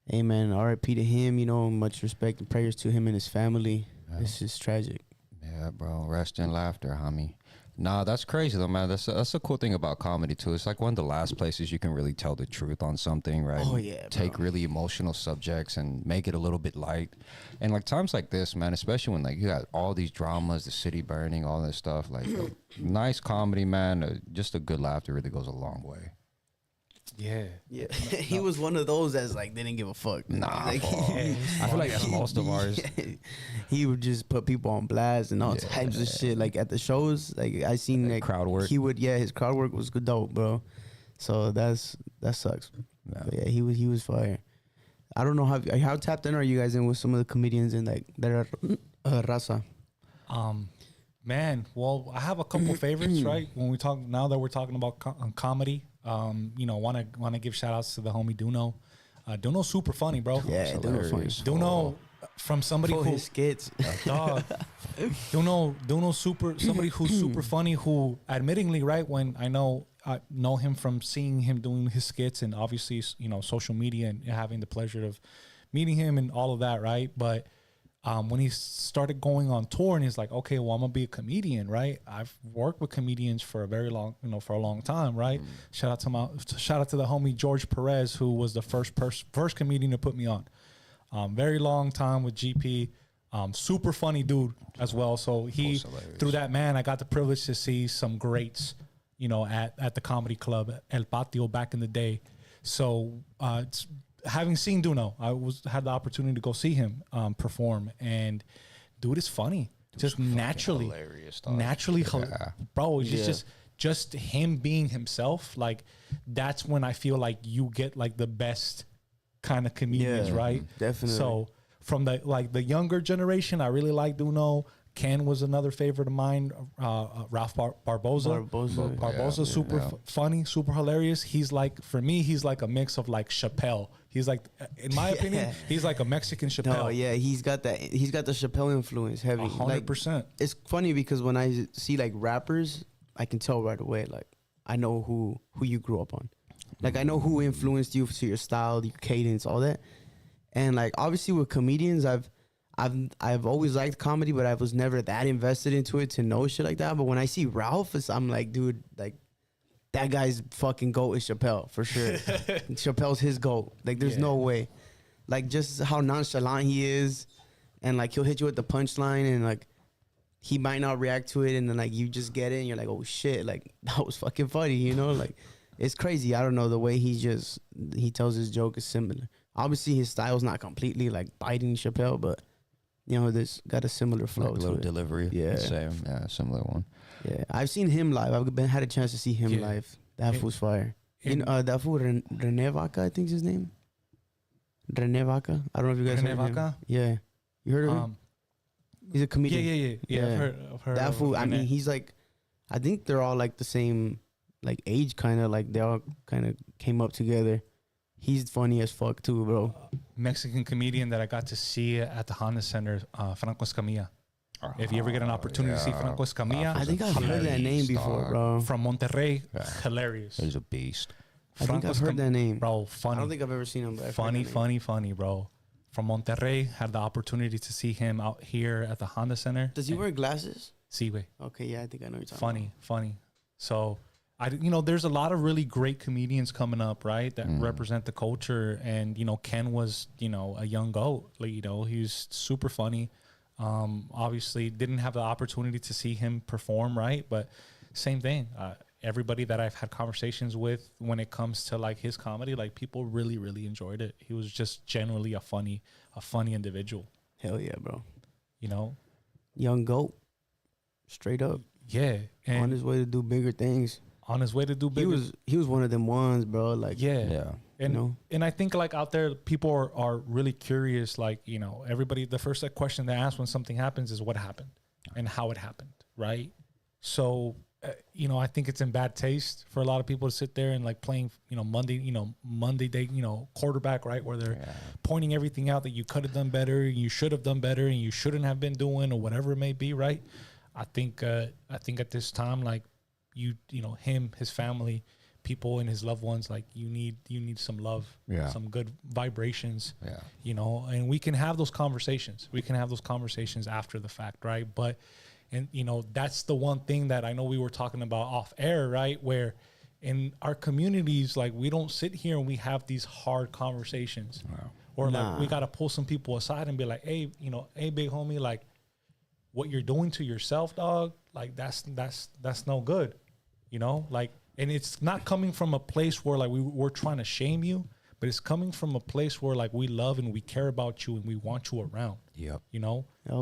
hey, man, R.I.P. to him. You know, much respect and prayers to him and his family. Yeah. It's just tragic. Yeah, bro. Rest in laughter, homie. Nah, that's crazy though, man. That's a cool thing about comedy too. It's like one of the last places you can really tell the truth on something, right? Oh, yeah, Take bro. really emotional subjects and make it a little bit light. And like times like this, man, especially when like you got all these dramas, the city burning, all this stuff. Like nice comedy, man. Just a good laughter really goes a long way. Yeah. Yeah, he was one of those that's like didn't give a fuck. Nah, Like, I feel like that's most of ours. he would just put people on blast and all types of shit. Like at the shows, like I seen like crowd work. He would, his crowd work was good, dope, bro. So that sucks. Yeah. But yeah, he was fire. I don't know how tapped in are you guys in with some of the comedians in like that are Raza. Man, well, I have a couple favorites, right? When we talk now that we're talking about comedy, you know, want to give shout outs to the homie Duno. Duno's super funny, bro. Yeah, Duno funny. Duno from somebody For who his skits. dog. Duno somebody who's super funny, who admittingly, right, when I know him from seeing him doing his skits and obviously, you know, social media and having the pleasure of meeting him and all of that, right? But when he started going on tour and he's like, okay, well, I'm gonna be a comedian, right? I've worked with comedians for a very long, you know, for a long time, right? Shout out to the homie George Perez, who was the first comedian to put me on. Very long time with GP. Super funny dude as well. So through that man, I got the privilege to see some greats, you know, at the comedy club El Patio back in the day. So having seen Duno, I had the opportunity to go see him perform, and dude is funny, just naturally hilarious, dog. bro. It's just him being himself. Like that's when I feel like you get like the best kind of comedians, right? Definitely. So from the younger generation, I really like Duno. Ken was another favorite of mine. Ralph Barboza. Barboza's super funny, super hilarious. He's like, for me, he's like a mix of like Chappelle. He's like, in my opinion, he's like a Mexican Chappelle. No, yeah, he's got the Chappelle influence heavy. 100%. It's funny because when I see like rappers, I can tell right away. Like I know who you grew up on. Like I know who influenced you to your style, your cadence, all that. And like obviously with comedians, I've always liked comedy, but I was never that invested into it to know shit like that. But when I see Ralph, I'm like, dude, like that guy's fucking GOAT is Chappelle for sure. Chappelle's his GOAT. Like there's no way. Like just how nonchalant he is, and like he'll hit you with the punchline, and like he might not react to it, and then like you just get it, and you're like, oh shit, like that was fucking funny, you know? Like it's crazy. I don't know, the way he tells his joke is similar. Obviously his style's not completely like biting Chappelle, but You know, this got a similar flow Like a to little it. delivery. Yeah. Same. Yeah, similar one. Yeah, I've seen him live. Had a chance to see him Yeah. live. That Yeah. fool's fire. And- That fool Rene Vaca, I think's his name. Rene Vaca. I don't know if you guys Rene heard of him. Vaca? Yeah, you heard of him? He's a Yeah, comedian. yeah. Yeah. I've heard That of fool. I Rene. mean, he's like, I think they're all like the same, like age, kind of like they all kind of came up together. He's funny as fuck too, bro. Mexican comedian that I got to see at the Honda Center, Franco Escamilla. If you ever get an opportunity to see Franco Escamilla, I think I've heard that name before, bro. from Monterrey, hilarious. He's a beast. I think I've heard that name. Bro, I funny. don't think I've ever seen him. But I've heard funny, that name. funny, bro. From Monterrey, had the opportunity to see him out here at the Honda Center. Does he wear glasses? Sí, güey. Okay, yeah, I think I know what you're talking Funny. So, there's a lot of really great comedians coming up, right? That represent the culture. And, Ken was, a young goat. Like, he's super funny. Obviously didn't have the opportunity to see him perform, right? But same thing. Everybody that I've had conversations with when it comes to like his comedy, like people really, really enjoyed it. He was just generally a funny individual, Hell yeah, bro. Young goat, straight up Yeah. And on his way to do bigger things. on his way to do big. He was one of them ones, bro. Like Yeah. And you know? and I think like out there, people are really curious. Like, everybody, the first question they ask when something happens is what happened and how it happened, right? So, I think it's in bad taste for a lot of people to sit there and like playing, Monday day, quarterback, right? Where they're pointing everything out that you could have done better, you should have done better, and you shouldn't have been doing, or whatever it may be, right? I think at this time, like him, his family, people and his loved ones, like you need some love, some good vibrations, and we can have those conversations. We can have those conversations after the fact, right? But, and that's the one thing that I know we were talking about off air, right? Where in our communities, like we don't sit here and we have these hard conversations, or like we got to pull some people aside and be like, hey, hey, big homie, like what you're doing to yourself, dog, like that's no good, like. And it's not coming from a place where like we're trying to shame you, but it's coming from a place where like we love and we care about you and we want you around. Yep.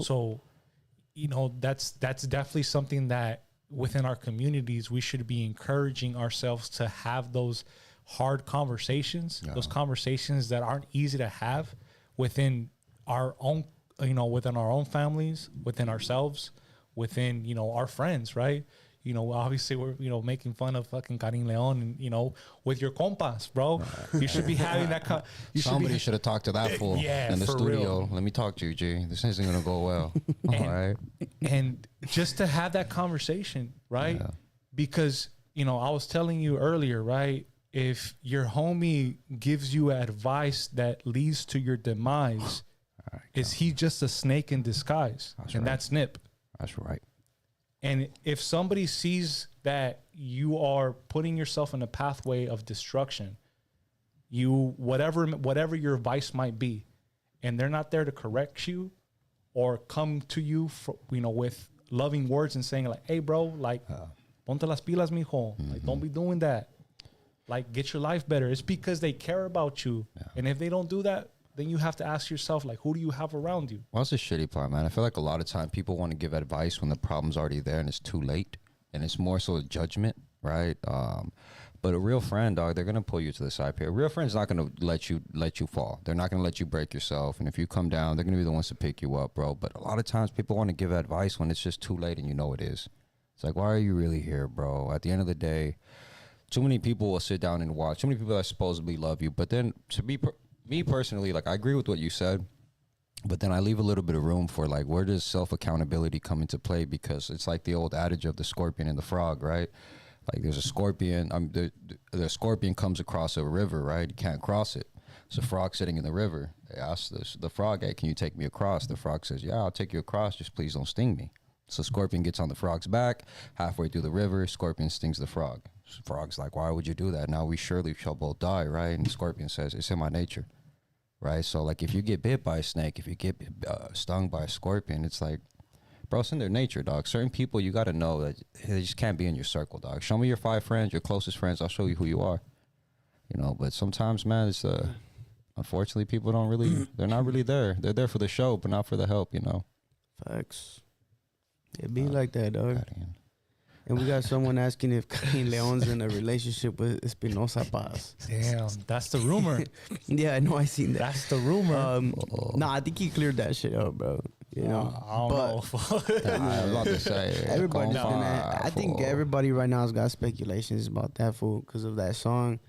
So, that's definitely something that within our communities, we should be encouraging ourselves to have those hard conversations, those conversations that aren't easy to have within our own, within our own families, within ourselves, within, our friends, right? Obviously we're, making fun of fucking Karim Leon and, with your compas, bro. You should be having that. Somebody should have talked to that fool in the for studio. real. Let me talk to you, G. This isn't going to go well. All right. And just to have that conversation, right? Yeah. Because, I was telling you earlier, right? If your homie gives you advice that leads to your demise, is he just a snake in disguise? That's Nip. That's right. And if somebody sees that you are putting yourself in a pathway of destruction, whatever your vice might be, and they're not there to correct you or come to you for, with loving words and saying like, hey bro, like ponte las pilas, mijo. Like don't be doing that. Like get your life better. It's because they care about you. Yeah. And if they don't do that, then you have to ask yourself, like, who do you have around you? Well, that's a shitty part, man. I feel like a lot of time people want to give advice when the problem's already there and it's too late. And it's more so a judgment, right? But a real friend, dog, they're going to pull you to the side here. A real friend's not going to let you fall. They're not going to let you break yourself. And if you come down, they're going to be the ones to pick you up, bro. But a lot of times people want to give advice when it's just too late and you know it is. It's like, why are you really here, bro? At the end of the day, too many people will sit down and watch. Too many people that supposedly love you. But then to be... Me personally, like, I agree with what you said, but then I leave a little bit of room for, like, where does self-accountability come into play? Because it's like the old adage of the scorpion and the frog, right? Like, there's a scorpion, the scorpion comes across a river, right? You can't cross it. There's a frog sitting in the river. They ask the frog, hey, can you take me across? The frog says, yeah, I'll take you across, just please don't sting me. So scorpion gets on the frog's back. Halfway through the river, scorpion stings the frog. Frog's like, why would you do that? Now we surely shall both die, right? And the scorpion says, it's in my nature, right? So, like, if you get bit by a snake, if you get stung by a scorpion, it's like, bro, it's in their nature, dog. Certain people, you got to know that they just can't be in your circle, dog. Show me your 5 friends, your closest friends. I'll show you who you are, But sometimes, man, it's unfortunately, people don't really. They're not really there. They're there for the show, but not for the help. You know. Facts. It be like that, dog. Goddamn. And we got someone asking if King Leon's in a relationship with Espinosa Paz. Damn, that's the rumor. Yeah, I know. I seen that. That's the rumor. Nah, I think he cleared that shit up, bro. You know, I don't know. I was about to say. everybody's Compa, gonna. I think fool. everybody right now has got speculations about that fool because of that song,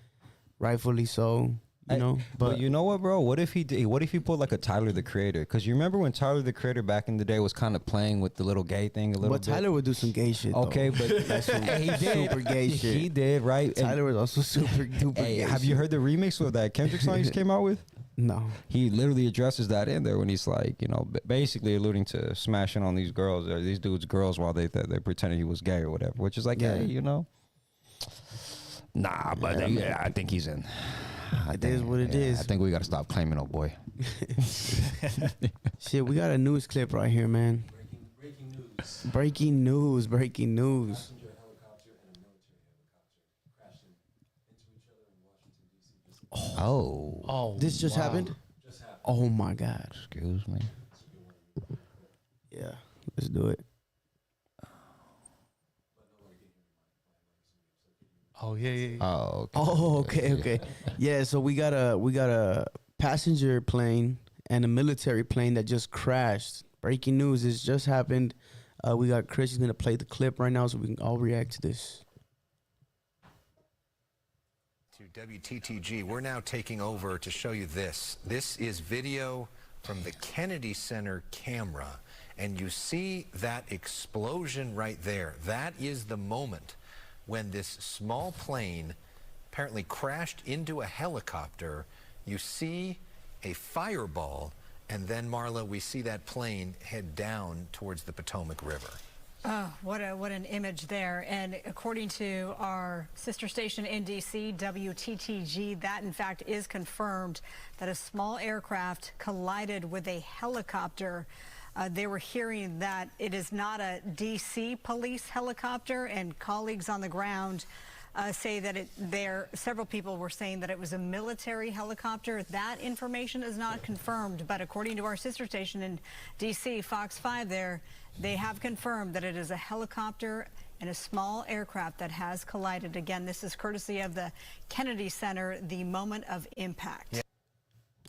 rightfully so. You know, But you know what, bro? What if he did? What if he put like a Tyler the Creator? Because you remember when Tyler the Creator back in the day was kind of playing with the little gay thing a little but bit. Tyler would do some gay shit. Okay, though. but That's some he did. super gay shit. He did, right? And- Tyler was also super duper Hey, gay. have you shit. heard the remix of that Kendrick song he just came out with? No. He literally addresses that in there when he's like, you know, basically alluding to smashing on these girls or these dudes' girls while they pretended he was gay or whatever. Which is like, Yeah. hey, you know, nah, but yeah, I think he's in. It is what it is. I think we got to stop claiming, oh boy. Shit, we got a news clip right here, man. Breaking news. Breaking news. Breaking news. Passenger helicopter and a military helicopter crashed into each other in Washington, D.C. Oh, Oh, This just happened? Just happened. Oh my God. excuse me. Yeah. Let's do it. oh yeah. Oh, okay. Oh, okay. Yeah, so we got a passenger plane and a military plane that just crashed. Breaking news. This just happened. We got Chris. He's gonna play the clip right now so we can all react to this. To WTTG, we're now taking over to show you this. This is video from the Kennedy Center camera, and you see that explosion right there. That is the moment when this small plane apparently crashed into a helicopter. You see a fireball, and then, Marla, we see that plane head down towards the Potomac River. Oh, what an image there. And according to our sister station in D.C., WTTG, that in fact is confirmed that a small aircraft collided with a helicopter. They were hearing that it is not a D.C. police helicopter, and colleagues on the ground say that several people were saying that it was a military helicopter. That information is not confirmed, but according to our sister station in D.C., Fox 5 there, they have confirmed that it is a helicopter and a small aircraft that has collided. Again, this is courtesy of the Kennedy Center, the moment of impact. Yeah.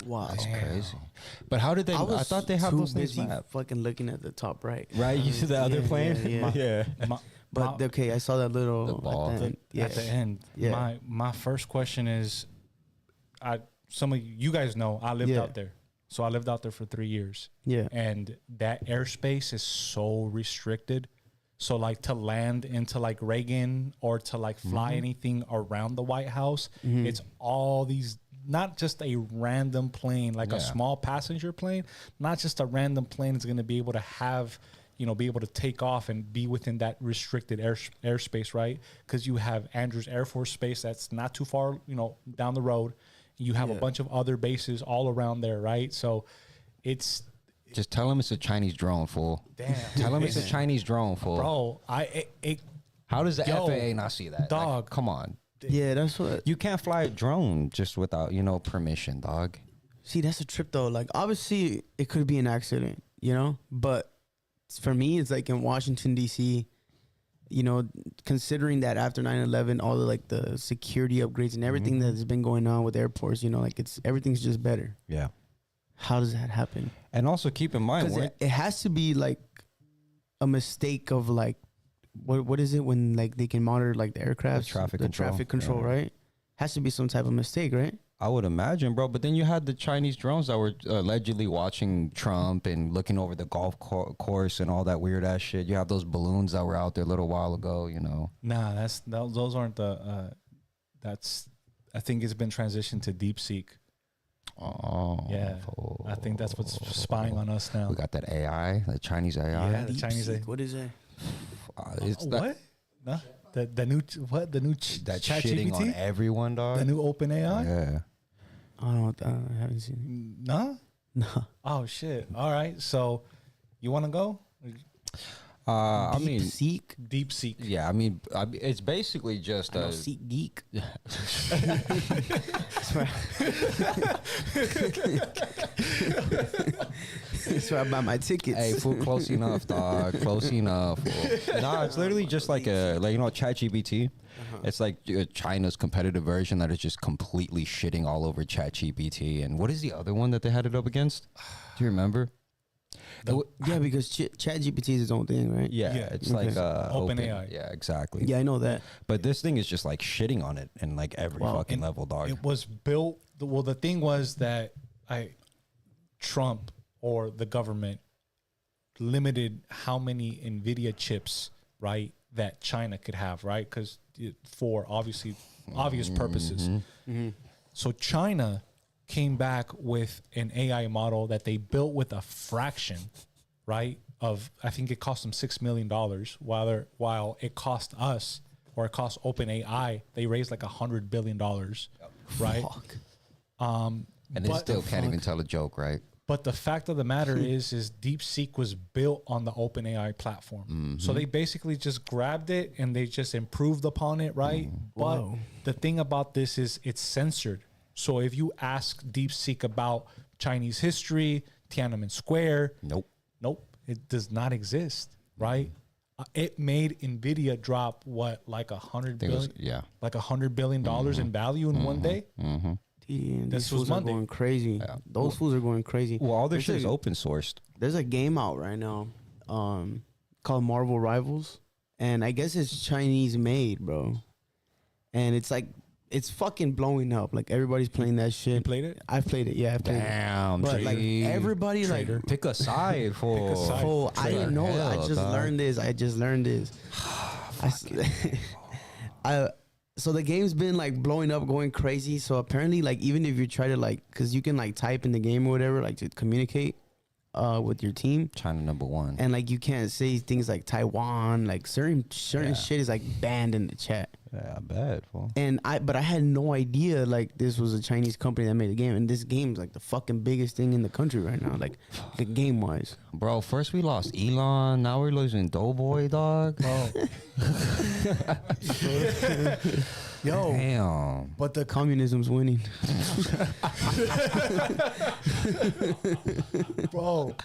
Wow. That's crazy. But how did they? I thought they had too those things busy mapped. fucking looking at the top right. Right, you see the other Yeah, plane? yeah, yeah. yeah. But okay, I saw that little The ball. at the end. Yeah. At the end, Yeah. my first question is, some of you guys know I lived Yeah. out there, so I lived out there for 3 years. Yeah. And that airspace is so restricted. So like to land into like Reagan or to like fly anything around the White House, it's all these, not just a random plane, like a small passenger plane, not just a random plane is going to be able to have, be able to take off and be within that restricted airspace, right? Because you have Andrews Air Force Base that's not too far, down the road. You have a bunch of other bases all around there, right? So it's... Just tell him it's a Chinese drone, fool. Damn. Tell him it's a Chinese drone, fool. Bro, How does the Yo, FAA not see that? dog. Like, come on. Yeah, that's what. You can't fly a drone just without, permission, dog. See, that's a trip though. Like, obviously, it could be an accident, But for me, it's like in Washington D.C. Considering that after 9/11, all the security upgrades and everything that has been going on with airports, everything's just better. Yeah. How does that happen? And also keep in mind, Because it has to be like a mistake of like, what is it when like they can monitor like the aircraft, traffic the control. traffic control, Yeah. right? Has to be some type of mistake, right? I would imagine, bro. But then you had the Chinese drones that were allegedly watching Trump and looking over the golf course and all that weird ass shit. You have those balloons that were out there a little while ago, Nah, those aren't the. I think it's been transitioned to DeepSeek. Oh, Yeah, I think that's what's spying on us now. We got that AI, the Chinese AI. Yeah, the Chinese. What is it? It's that, What? No, the new what? The new that Chat shitting on GPT? everyone, dog. The new Open AI? Yeah. I don't know. I haven't seen No. it. No. Oh shit! All right, so you want to go? I mean, Seek. Deep Seek. yeah, I mean, it's basically just I know, a. Seek Geek. That's where I buy my tickets. Hey, fool, close enough, dog. Close enough. Fool. Nah, it's literally just like ChatGPT. It's like China's competitive version that is just completely shitting all over ChatGPT. And what is the other one that they had it up against? Do you remember? Yeah, because ChatGPT is its own thing, right? Yeah, Yeah. it's Okay. like OpenAI. Yeah, exactly. Yeah, I know that. But this thing is just like shitting on it in like every fucking And level, dog. It was built. Well, the thing was that Trump or the government limited how many NVIDIA chips, right, that China could have, right? Because for obvious purposes. So China came back with an AI model that they built with a fraction, right? Of I think it cost them $6 million, while it cost us, or it cost OpenAI, they raised like $100 billion, right? Fuck. And they but- still can't even tell a joke, right? But the fact of the matter is DeepSeek was built on the OpenAI platform. So they basically just grabbed it and they just improved upon it, right? But Whoa. the thing about this is it's censored. So if you ask DeepSeek about Chinese history, Tiananmen Square, Nope. it does not exist, right? It made Nvidia drop like $100 billion, Yeah. like $100 billion in value in one day. And This these was fools are Monday. going crazy. Those fools are going crazy. Well, all their There's shit is a- open sourced. There's a game out right now, called Marvel Rivals, and I guess it's Chinese made, bro. And it's like it's fucking blowing up. Like everybody's playing that shit. You played it? I've played it. Yeah, I've played it. Damn, But like G. everybody, like, Pick a side for. side. oh, I didn't know. I Hell, just dog. learned this. So the game's been like blowing up, going crazy. So apparently, like even if you try to like, cause you can like type in the game or whatever, like to communicate with your team, China #1. and like you can't say things like Taiwan, like certain shit is like banned in the chat. Yeah, bad, fool. And I had no idea like this was a Chinese company that made the game, and this game's like the fucking biggest thing in the country right now, like game wise. Bro, first we lost Elon, now we're losing Doughboy, dog. Yo, Damn. but the communism's winning. Bro,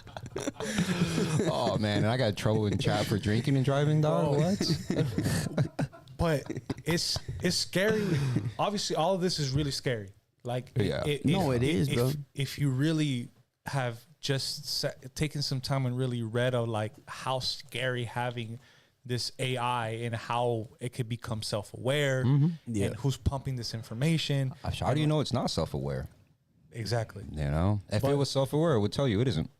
Oh man, and I got trouble in chat for drinking and driving, dog. Bro. What? but it's scary. Obviously, all of this is really scary. Like, Yeah. No, it is, bro. If you really have just taken some time and really read of like how scary having this AI and how it could become self-aware Yeah. and who's pumping this information. How do you know it's not self-aware? Exactly. You know, if But- it was self-aware, it would tell you it isn't.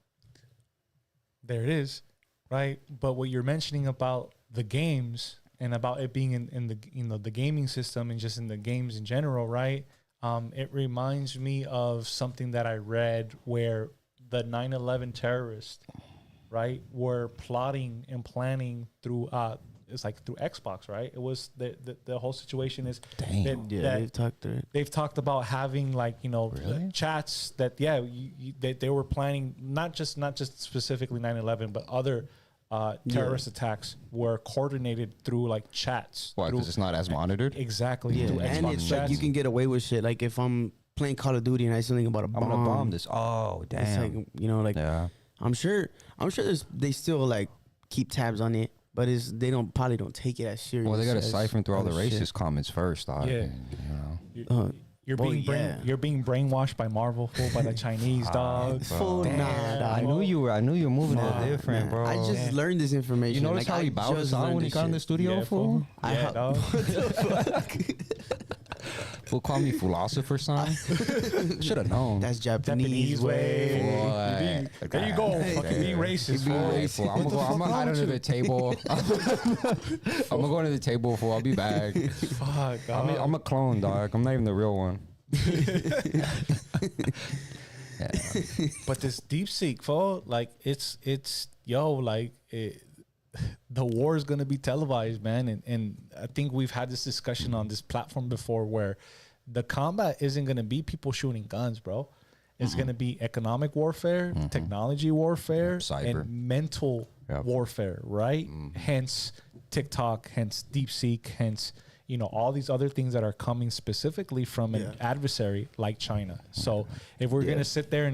There it is, right? But what you're mentioning about the games and about it being in the the gaming system and just in the games in general, right? It reminds me of something that I read where the 9/11 terrorists, right, were plotting and planning through it's like through Xbox, right? It was the whole situation is Damn. Yeah, they've talked to it. they've talked about having like chats that they were planning not just specifically 9/11 but other terrorist attacks were coordinated through like chats. Why? through- Because it's not as monitored. exactly Yeah, through and Xbox it's chats. like you can get away with shit. Like if I'm playing Call of Duty and I see something about a I'm bomb, gonna bomb this. Oh, damn. It's like, you know, like Yeah. I'm sure they still like keep tabs on it, but they probably don't take it as serious. Well, they got to as siphon through all the other racist shit. comments first, dog. Yeah. and, you know. You're Boy, being yeah. you're being brainwashed by Marvel, fool, by the Chinese dog. Full nah, dog. I knew you were moving Nah, it different, nah. bro. I just learned this information. You notice like, how he I bowed us just out learned when he this got in the shit. studio, Yeah, fool? fool. Yeah, dog. Fool called me philosopher, son. Should have known. That's Japanese Japanese, way. Boy. There you go, fucking being racist, fool. Hey, fool, I'm gonna hide under the table. I'm gonna go under the table, fool. I'll be back. Fuck, dog. I'm a clone, dog. I'm not even the real one. Yeah. But this DeepSeek, fool, like it's the war is gonna be televised, man, and I think we've had this discussion on this platform before, where the combat isn't gonna be people shooting guns, bro. It's going to be economic warfare, technology warfare, Cyber. and mental Yep. warfare, right? Hence TikTok, hence DeepSeek, hence all these other things that are coming specifically from an adversary like China. So if we're going to sit there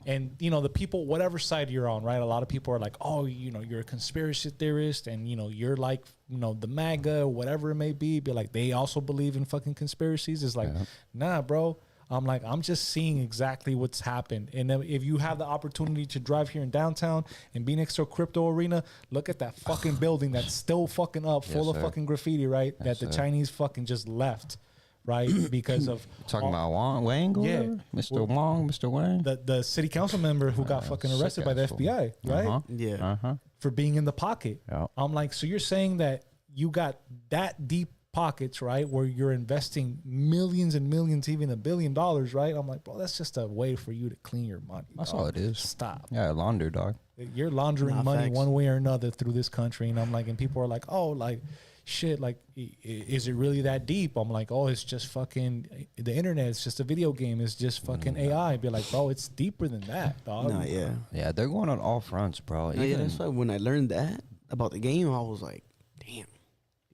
and the people, whatever side you're on, right? A lot of people are like, oh, you're a conspiracy theorist, and you're like, the MAGA, whatever it may be. But like, they also believe in fucking conspiracies. It's like, nah, bro. I'm like, I'm just seeing exactly what's happened. And then if you have the opportunity to drive here in downtown and be next to a crypto arena, look at that fucking building that's still fucking up, full of fucking graffiti, right? That the Chinese fucking just left, right? Because of Talking about Wang, Mr. Wang, Mr. Wang, the city council member who got fucking arrested by the FBI, right? Yeah. For being in the pocket. Yeah. I'm like, so you're saying that you got that deep pockets, right, where you're investing millions and millions, even $1 billion, right? I'm like, bro, that's just a way for you to clean your money. That's dog. all it is. Stop. Yeah, launder, dog. You're laundering money facts. one way or another through this country. And I'm like, and people are like, oh, like, shit, like, is it really that deep? I'm like, oh, it's just fucking the internet. It's just a video game. It's just fucking AI. Be like, bro, it's deeper than that, dog. No, yeah. Yeah, they're going on all fronts, bro. No, yeah, that's why when I learned that about the game, I was like, damn,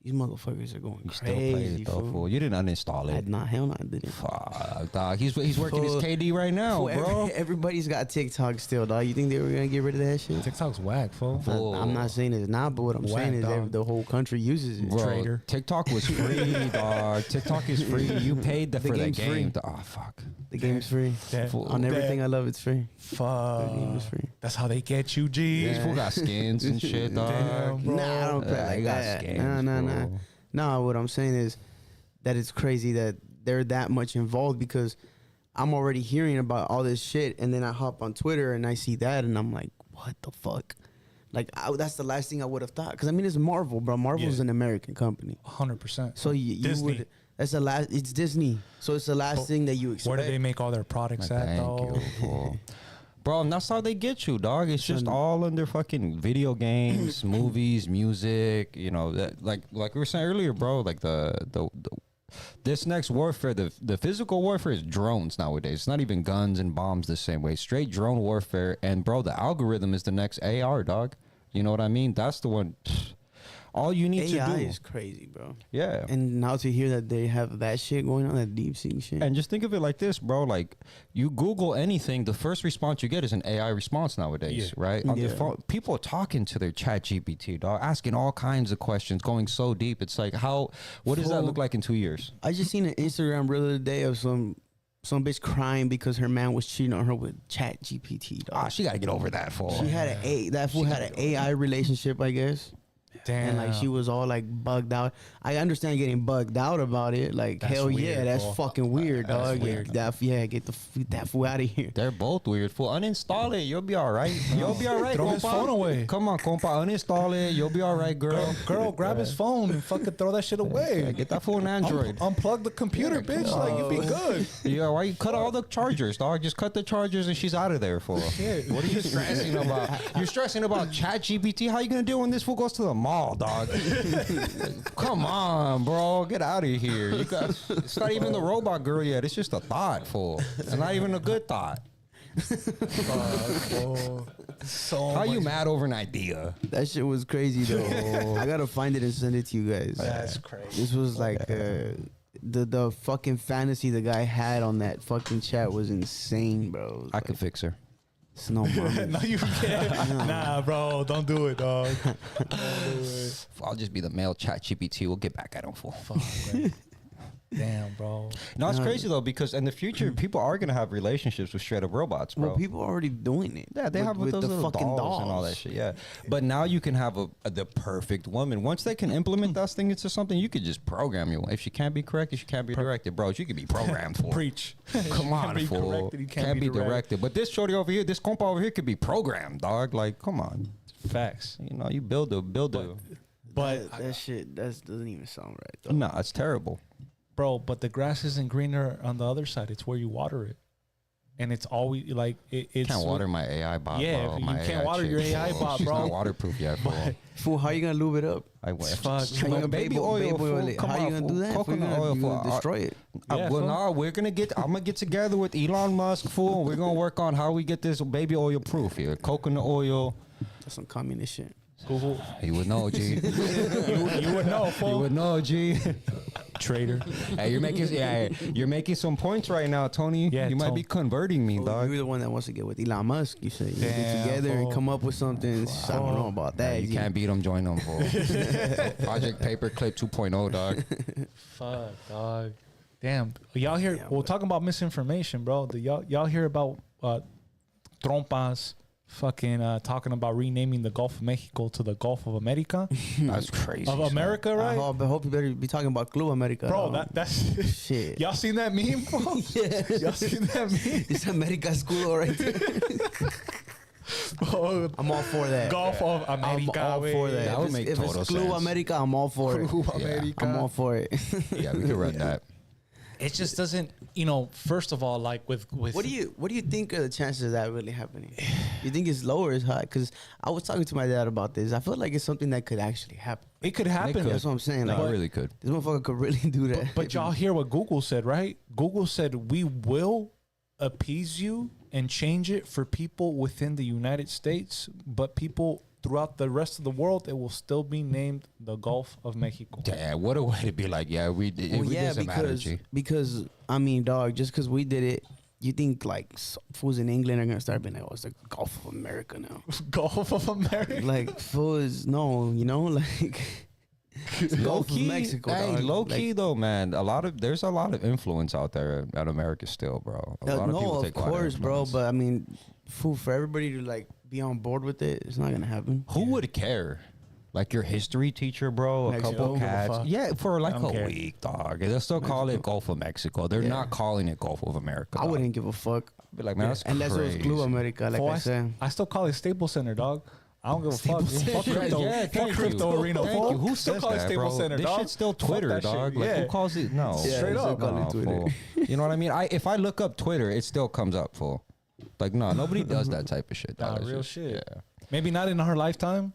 these motherfuckers are going You still play crazy. it though, Fool. fool. You didn't uninstall I it. had not, hell no, I didn't. Fuck, dog. He's working his Fool. KD right now, Fool, bro. Everybody's got TikTok still, dog. You think they were gonna get rid of that shit? TikTok's whack, fool. I'm not saying it's not, but what I'm Whack, saying is dog. the whole country uses it. Bro, Traitor. TikTok was free, dog. TikTok is free. You paid for the game's game. free. Oh, fuck. The game's free. On everything I love, it's free. The game is free. That's how they get you, G. These fool got skins and shit, dog. Damn, bro. Nah, I don't play Yeah, like he got that. scams, Nah. bro. No, what I'm saying is that it's crazy that they're that much involved because I'm already hearing about all this shit, and then I hop on Twitter and I see that, and I'm like, what the fuck? Like, that's the last thing I would have thought. Because, I mean, it's Marvel, bro. Marvel's an American company. 100%. So you Disney. would... That's the last... It's Disney. So it's the last thing that you expect. Where do they make all their products at, Thank though? you, fool. Bro, and that's how they get you, dog. It's just all under fucking video games, movies, music. That like we were saying earlier, bro. Like this next warfare, the physical warfare is drones nowadays. It's not even guns and bombs the same way. Straight drone warfare, and bro, the algorithm is the next AR, dog. You know what I mean? That's the one. All you need AI to do is crazy, bro. Yeah. And now to hear that they have that shit going on, that deep sea shit. And just think of it like this, bro. Like, you Google anything, the first response you get is an AI response nowadays, right? On the phone, people are talking to their chat GPT, dog, asking all kinds of questions, going so deep. It's like, what does that look like in 2 years? I just seen an Instagram reel the other day of some bitch crying because her man was cheating on her with chat GPT, dog. She got to get over that, fool. She had that fool had an AI relationship, I guess. Damn. And like she was all like bugged out. I understand getting bugged out about it. Like That's hell yeah, weird, that's fool. fucking weird, That's dog. weird. Get that fool out of here. They're both weird, fool. Uninstall it. You'll be all right. You'll be all right, Throw compa. his phone away. Come on, compa. Uninstall it. You'll be all right, girl. Girl, grab his phone and fucking throw that shit away. Get that phone Android. Unplug the computer, bitch. Like, you be good. Yeah, why you cut all the chargers, dog? Just cut the chargers and she's out of there, fool. What are you stressing about? You're stressing about chat GPT? How you gonna do when this fool goes to the mall, dog? Come on, bro. Get out of here. It's not even the robot girl yet. It's just a thought, fool. It's not even a good thought. How you mad over an idea? That shit was crazy though. I gotta find it and send it to you guys. That's crazy. This was like the fucking fantasy the guy had on that fucking chat was insane, bro. I could fix her. It's no problem. No, you can't. Nah, bro. Don't do it, dog. Don't do it. I'll just be the male chat GPT. We'll get back at him, fool. Fuck, man. Damn, bro. No, it's crazy though, because in the future people are gonna have relationships with straight up robots, bro. Well, people are already doing it. Yeah, they have with those the little fucking dolls and all that shit. Yeah, but now you can have the perfect woman. Once they can implement that thing into something, you could just program you. If she can't be corrected, she can't be directed, bro. You could be programmed for. Preach. Come on, be fool. corrected, you Can't be directed. But this shorty over here, this compa over here, could be programmed, dog. Like, come on. Facts. You know, you build a. But that shit doesn't even sound right though. No, it's terrible. bro, but the grass isn't greener on the other side. It's where you water it. and it's always like it's Can't water my AI bot. Yeah, bro. you My can't AI water chick, your AI fool. bot, She's bro. not waterproof yet, fool. Fool, how you gonna lube it up? I wish. Fuck. How you gonna Baby oil, fool. Come How you on, gonna fool. do that? Fool, Coconut you oil, gonna fool. destroy it. Yeah, Well, fool. nah, I'm gonna get together with Elon Musk, fool. We're gonna work on how we get this baby oil proof here. Coconut oil. That's some communist shit. Google. You would know, G. You would know, fool. You would know, G. Trader. Hey, you're making some points right now, Tony. Yeah, you might be converting me, Fool, dog. you're the one that wants to get with Elon Musk. You say you Damn, get together and fool. come up with something. I don't know about that. You can't beat them, join them, fool. Project Paperclip 2.0, dog. Fuck, dog. Damn. Y'all hear? Well, talking about misinformation, bro. Y'all hear about Trompas fucking talking about renaming the Gulf of Mexico to the Gulf of America? That's crazy. Of America, I right? hope you better be talking about Club America. Bro, dog. that's shit. Y'all seen that meme, bro? Yeah. Y'all seen that meme? It's America School right there. Bro, I'm all for that. Gulf of America. I'm all for that. That would If make it's total Club sense. America, I'm all for it. Club Yeah. America. I'm all for it. Yeah, we could run that. It just doesn't, you know. First of all, like with What do you think are the chances of that really happening? You think it's low or it's high? Because I was talking to my dad about this. I feel like it's something that could actually happen. it could happen. That's what I'm saying. No, Like, I really could. this motherfucker could really do that. But y'all hear what Google said, right? Google said we will appease you and change it for people within the United States, but people throughout the rest of the world, it will still be named the Gulf of Mexico. Damn, what a way to be like, yeah, we did. Well, we yeah, did some because allergy. because I mean, dog, just because we did it, you think like fools in England are gonna start being like, oh, it's the Gulf of America now? Gulf of America. Like fools, no, you know, like Low Gulf of key, Mexico. hey, dog. low Like, key though, man. There's a lot of influence out there at America still, bro. A lot of no, people of take a lot course, bro. influence. But I mean, fool, for everybody to like be on board with it, it's not gonna happen. Who would care? Like your history teacher, bro. A Mexico, couple don't give a cats. fuck. Yeah, for like Don't a care. week, dog. They'll still call it Gulf of Mexico. They're Yeah. not calling it Gulf of America. I dog. wouldn't give a fuck. Be like, man, that's Unless it was crazy. Club America, like Fool, I said. I still call it Staples Center, dog. I don't give a fuck. Fuck Yeah, crypto. yeah, Fuck thank crypto you. arena. Thank fool. you. Who Still says call it that, Staples bro? Center, This dog. shit's still Fuck Twitter, that shit. dog. Like, Yeah. who calls it? No. Yeah, Straight it's up. still called Nah, Twitter. fool. You know what I mean? If I look up Twitter, it still comes up, fool. Like, no, nobody does that type of shit. Nah, dog. It's real just- shit. Yeah. Maybe not in her lifetime.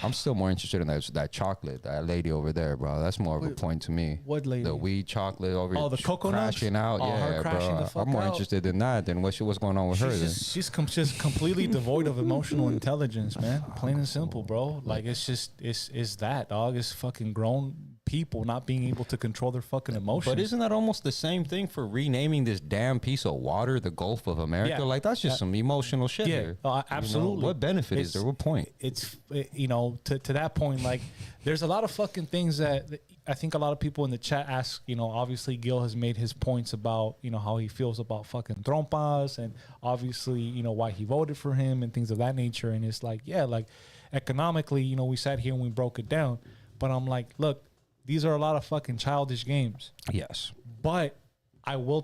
I'm still more interested in that chocolate, that lady over there, bro. That's more of a point to me. What lady? The weed chocolate over Oh, the coconuts? crashing out. Oh, her Yeah, crashing bro. the fuck I'm more out. interested in that than what's going on with her. Then. She's just completely devoid of emotional intelligence, man. Plain and simple, bro. Like it's that, dog. It's fucking grown people not being able to control their fucking emotions. But isn't that almost the same thing for renaming this damn piece of water the Gulf of America? Yeah. Like that's just some emotional shit Yeah, here. absolutely. You know, what benefit is there? What point? It's you know, to that point, like there's a lot of fucking things that I think a lot of people in the chat ask. You know, obviously Gil has made his points about, you know, how he feels about fucking Trompas, and obviously, you know, why he voted for him and things of that nature. And it's like, yeah, like economically, you know, we sat here and we broke it down, but I'm like, look, these are a lot of fucking childish games. Yes. But I will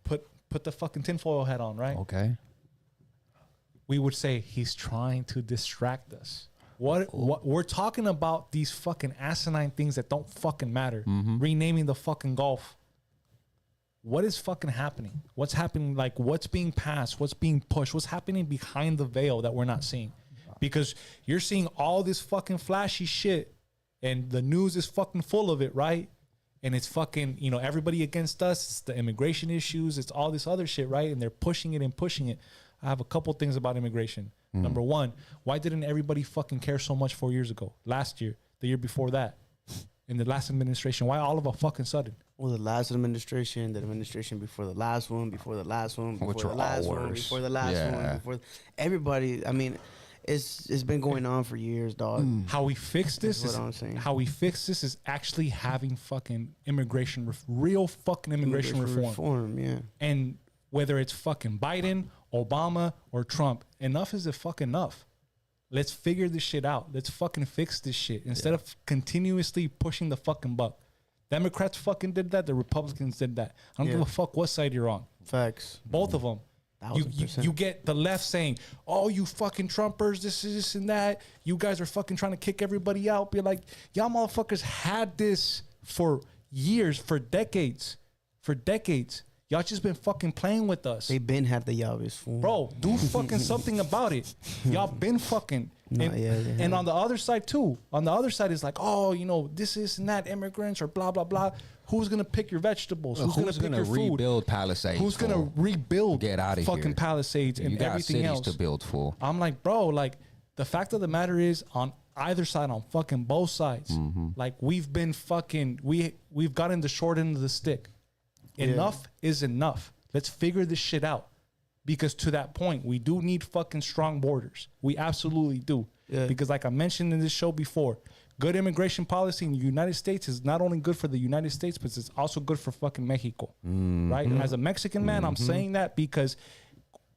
put the fucking tinfoil hat on, right? Okay. We would say he's trying to distract us. What we're talking about, these fucking asinine things that don't fucking matter. Renaming the fucking Gulf. What is fucking happening? What's happening? Like, what's being passed? What's being pushed? What's happening behind the veil that we're not seeing? Because you're seeing all this fucking flashy shit, and the news is fucking full of it, right? And it's fucking, you know, everybody against us. It's the immigration issues. It's all this other shit, right? And they're pushing it and pushing it. I have a couple things about immigration. Number one, why didn't everybody fucking care so much 4 years ago? Last year, the year before that, in the last administration? Why all of a fucking sudden? Well, the last administration, the administration before the last one, before the last one, before Which the were all last one, worse. before the last Yeah. one, before everybody. I mean, it's been going on for years, dog. How we fix this That's is what I'm saying. how we fix this is actually having fucking immigration, real fucking immigration reform. Yeah. And whether it's fucking Biden, Obama, or Trump, enough is fucking enough. Let's figure this shit out. Let's fucking fix this shit instead of continuously pushing the fucking buck. Democrats fucking did that. The Republicans did that. I don't give a fuck what side you're on. Facts. Both of them. You 1000%. get the left saying, "Oh, you fucking Trumpers, this is this and that. You guys are fucking trying to kick everybody out." Be like, y'all motherfuckers had this for years, for decades. Y'all Y'all just been fucking playing with us. They been had the Yavis fool. Bro, do fucking something about it. Y'all been fucking. Nah, And, yeah, they and have. on the other side too. On the other side is like, oh, you know, this is not immigrants or blah blah blah. Who's gonna pick your vegetables? Who's gonna pick your food? rebuild Palisades? Who's gonna fool? rebuild Get outta fucking here. Palisades and You got everything cities else? to build, fool. I'm like, bro, like the fact of the matter is on either side, on fucking both sides, like we've been fucking we've gotten the short end of the stick. Enough is enough. Let's figure this shit out. Because to that point, we do need fucking strong borders. We absolutely do. Yeah. Because like I mentioned in this show before, good immigration policy in the United States is not only good for the United States, but it's also good for fucking Mexico. Right? As a Mexican man, I'm saying that because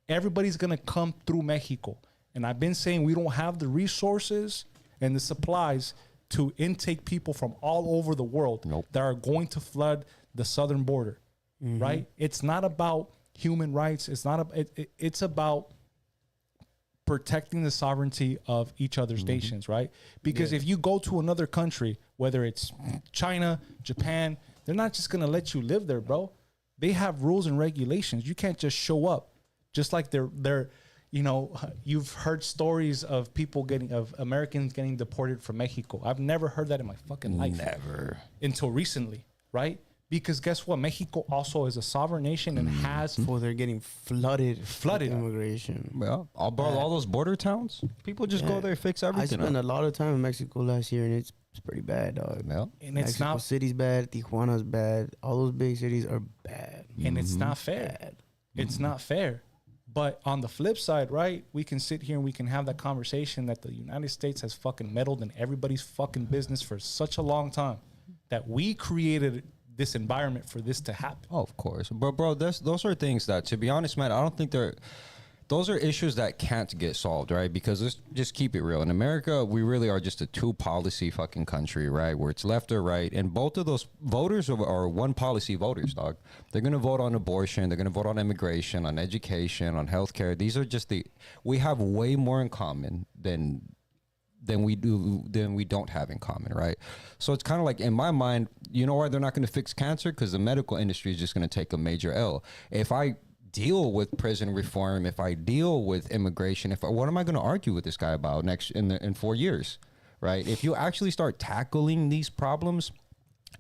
everybody's going to come through Mexico. And I've been saying we don't have the resources and the supplies to intake people from all over the world that are going to flood the southern border. Right? It's not about human rights. It's not. It's about protecting the sovereignty of each other's nations, right? Because if you go to another country, whether it's China, Japan, they're not just gonna let you live there, bro. They have rules and regulations. You can't just show up, just like they're. You know, you've heard stories of of Americans getting deported from Mexico. I've never heard that in my fucking life. Never. Until recently, right? Because guess what? Mexico also is a sovereign nation and has Before they're getting flooded with immigration. Well, all those border towns, people just go there, fix everything. I spent up. a lot of time in Mexico last year, and it's pretty bad, dog. Yeah. and it's Mexico not City's bad. Tijuana's bad. All those big cities are bad. and it's not fair. It's not fair. But on the flip side, right, we can sit here and we can have that conversation that the United States has fucking meddled in everybody's fucking business for such a long time that we created this environment for this to happen. Oh, of course. But, bro, those are things that, to be honest, man, I don't think those are issues that can't get solved, right? Because let's just keep it real. In America, we really are just a two-policy fucking country, right? Where it's left or right. And both of those voters are one-policy voters, dog. They're going to vote on abortion. They're going to vote on immigration, on education, on healthcare. These are just we have way more in common than we don't have in common, right? So it's kind of like, in my mind, you know why they're not going to fix cancer? Because the medical industry is just going to take a major L. If I deal with prison reform, if I deal with immigration, what am I going to argue with this guy about in 4 years, right? If you actually start tackling these problems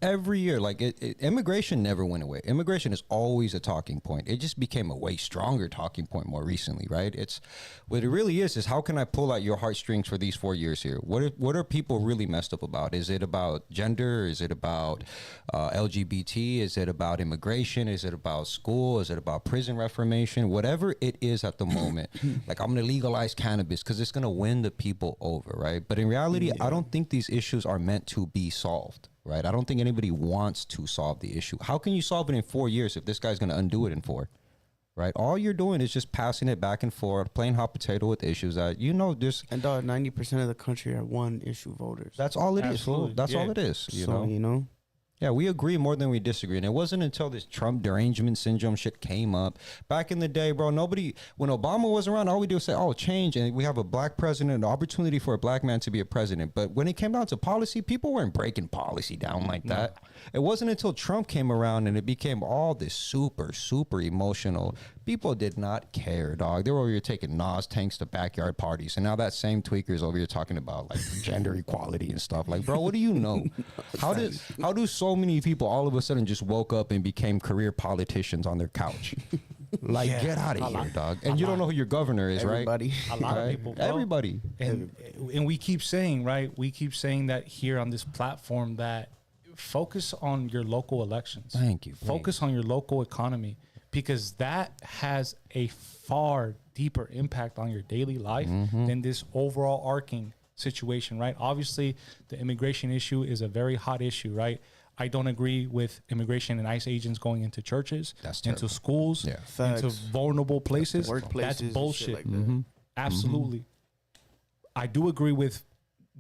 every year, like immigration never went away. Immigration is always a talking point. It just became a way stronger talking point more recently, right? It's what it really is how can I pull out your heartstrings for these 4 years here? What are people really messed up about? Is it about gender? Is it about LGBT? Is it about immigration? Is it about school? Is it about prison reformation? Whatever it is at the moment, like I'm going to legalize cannabis because it's going to win the people over, right? But in reality, I don't think these issues are meant to be solved. Right, I don't think anybody wants to solve the issue. How can you solve it in 4 years if this guy's going to undo it in 4? Right, all you're doing is just passing it back and forth, playing hot potato with issues that just. And dog, 90% of the country are one issue voters. That's all it is. Absolutely. That's Yeah. all it is. You So, know. Yeah, we agree more than we disagree. And it wasn't until this Trump derangement syndrome shit came up. Back in the day, bro, when Obama was around, all we do was say, oh, change. And we have a black president, an opportunity for a black man to be a president. But when it came down to policy, people weren't breaking policy down like that. It wasn't until Trump came around and it became all this super, super emotional. People did not care, dog. They were over here taking Nas tanks to backyard parties. And now that same tweaker's over here talking about like gender equality and stuff. Like, bro, what do you know? How do so many people all of a sudden just woke up and became career politicians on their couch? Like, get out of here, dog. And you don't know who your governor is, Everybody. A lot of right? people, bro. Everybody. And we keep saying, right? We keep saying that here on this platform that focus on your local elections. Thank you. Focus on your local economy because that has a far deeper impact on your daily life than this overall arcing situation, right? Obviously, the immigration issue is a very hot issue, right? I don't agree with immigration and ICE agents going into churches, That's into terrible. schools, Yeah. into Facts. vulnerable places. Workplaces That's and shit bullshit. like that. Absolutely. I do agree with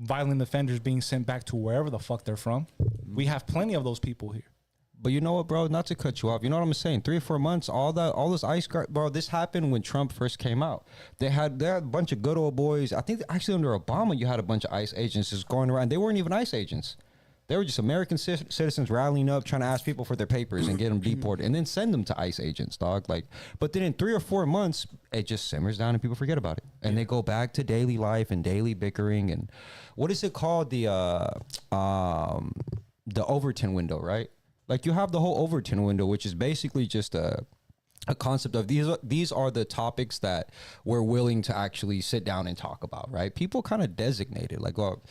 violent offenders being sent back to wherever the fuck they're from. We have plenty of those people here. But you know what, bro? Not to cut you off. You know what I'm saying? 3 or 4 months, all those ICE guard, bro. This happened when Trump first came out. They had a bunch of good old boys. I think actually under Obama, you had a bunch of ICE agents just going around. They weren't even ICE agents. They were just American citizens rallying up, trying to ask people for their papers and get them deported, and then send them to ICE agents, dog. Like, but then in 3 or 4 months, it just simmers down and people forget about it, and they go back to daily life and daily bickering. And what is it called? The Overton window, right? Like, you have the whole Overton window, which is basically just a concept of these are the topics that we're willing to actually sit down and talk about, right? People kind of designate it like, well,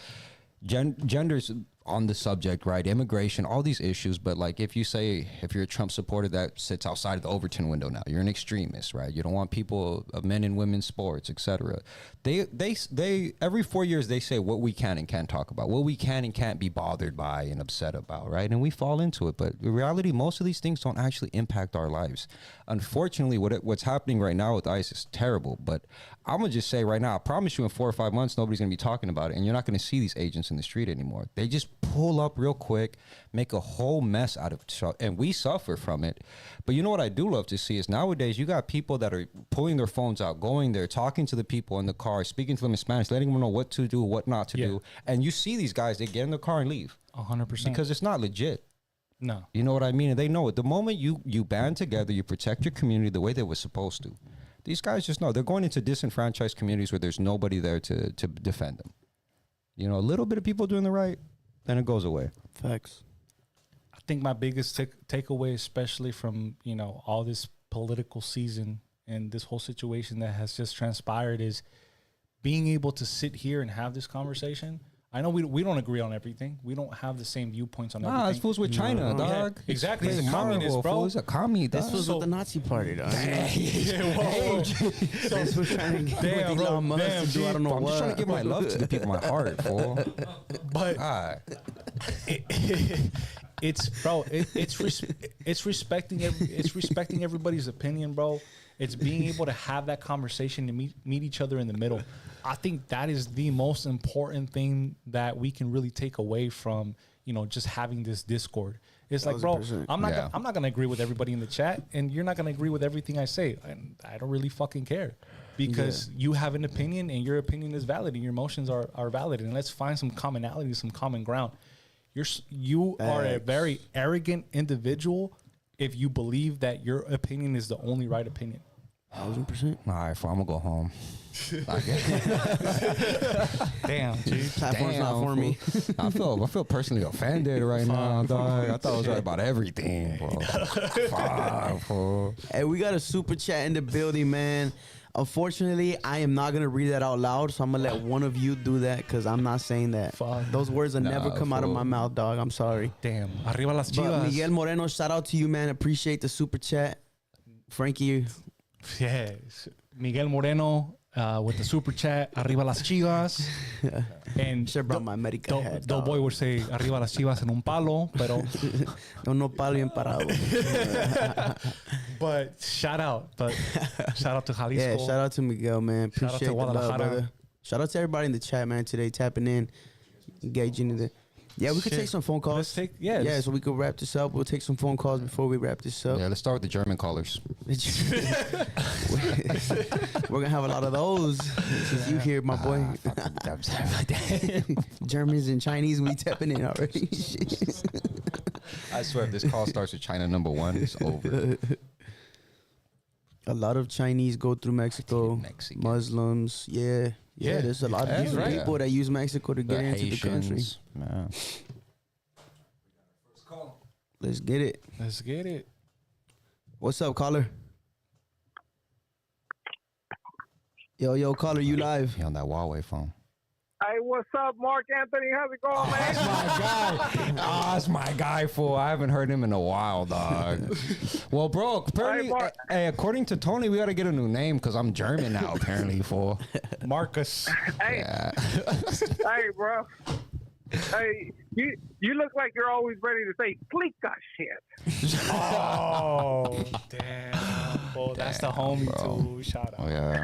genders on the subject, right? Immigration, all these issues. But like, if you're a Trump supporter, that sits outside of the Overton window now. You're an extremist, right? You don't want people, men and women's sports, etc. They every 4 years they say what we can and can't talk about, what we can and can't be bothered by and upset about, right? And we fall into it. But in reality, most of these things don't actually impact our lives. Unfortunately, what's happening right now with ICE is terrible. But I'm gonna just say right now, I promise you, in 4 or 5 months, nobody's gonna be talking about it, and you're not gonna see these agents in the street anymore. They just pull up real quick, make a whole mess out of it, and we suffer from it. But you know what I do love to see is nowadays you got people that are pulling their phones out, going there, talking to the people in the car, speaking to them in Spanish, letting them know what to do, what not to do. And you see these guys, they get in the car and leave 100%, because it's not legit. No, you know what I mean? And they know it. The moment you band together, you protect your community the way they were supposed to. These guys just know they're going into disenfranchised communities where there's nobody there to defend them. You know, a little bit of people doing the right, then it goes away. Facts. I think my biggest takeaway, especially from, all this political season and this whole situation that has just transpired, is being able to sit here and have this conversation. I know we don't agree on everything. We don't have the same viewpoints on everything. It's fools with China, dog. Yeah, exactly. He's He's a communist, bro. He's a commie, dog. This was with the Nazi party, dog. This was trying to get with Elon Musk to do I don't know I'm what. just trying to give my love to the people in my heart, fool. But God. It's respecting everybody's opinion, bro. It's being able to have that conversation to meet each other in the middle. I think that is the most important thing that we can really take away from, just having this discord. It's like, bro, 1,000%. I'm not gonna agree with everybody in the chat, and you're not gonna agree with everything I say, and I don't really fucking care, because you have an opinion and your opinion is valid and your emotions are valid, and let's find some commonality, some common ground. You are a very arrogant individual if you believe that your opinion is the only right opinion. 1,000%. All right, fool, I'm gonna go home. Damn, dude. Platform's not for me. I feel personally offended right now, dog. I thought I was right about everything, bro. Fuck, fool. Hey, we got a super chat in the building, man. Unfortunately, I am not gonna read that out loud, so I'm gonna let one of you do that because I'm not saying that. Fuck. Those words will never come out of my mouth, dog. I'm sorry. Damn. Arriba las But Chivas. Miguel Moreno, shout out to you, man. Appreciate the super chat. Frankie, Yes. Miguel Moreno with the super chat. Arriba las Chivas. And should have brought my America hat. Doughboy would say Arriba las Chivas en un palo, pero No palo bien parado. but shout out to Jalisco. Yeah, shout out to Miguel, man. Shout out to Appreciate the love, Guadalajara. brother. Shout out to everybody in the chat, man, today, tapping in, engaging in the. Yeah, we could Shit. take some phone calls. Yes. So we could wrap this up. We'll take some phone calls before we wrap this up. Yeah, let's start with the German callers. We're gonna have a lot of those. Since you here, my boy. Germans and Chinese, we tapping in already. I swear, if this call starts with China number 1, it's over. A lot of Chinese go through Mexico. Mexican. Muslims, yeah. There's a lot of these right. people that use Mexico to get into the country. Haitians, man. Let's get it. Let's get it. What's up, caller? Yo, caller, you live? He on that Huawei phone. Hey, what's up, Mark Anthony? How's it going, man? That's my guy. That's my guy, fool. I haven't heard him in a while, dog. Well, bro, apparently, Mark. hey, according to Tony, we got to get a new name because I'm German now, apparently, fool. Marcus. Hey, Yeah. hey, bro. Hey, you look like you're always ready to say "Klika shit." Oh, damn. Oh, that's the homie, bro. too. Shout out. Oh, yeah.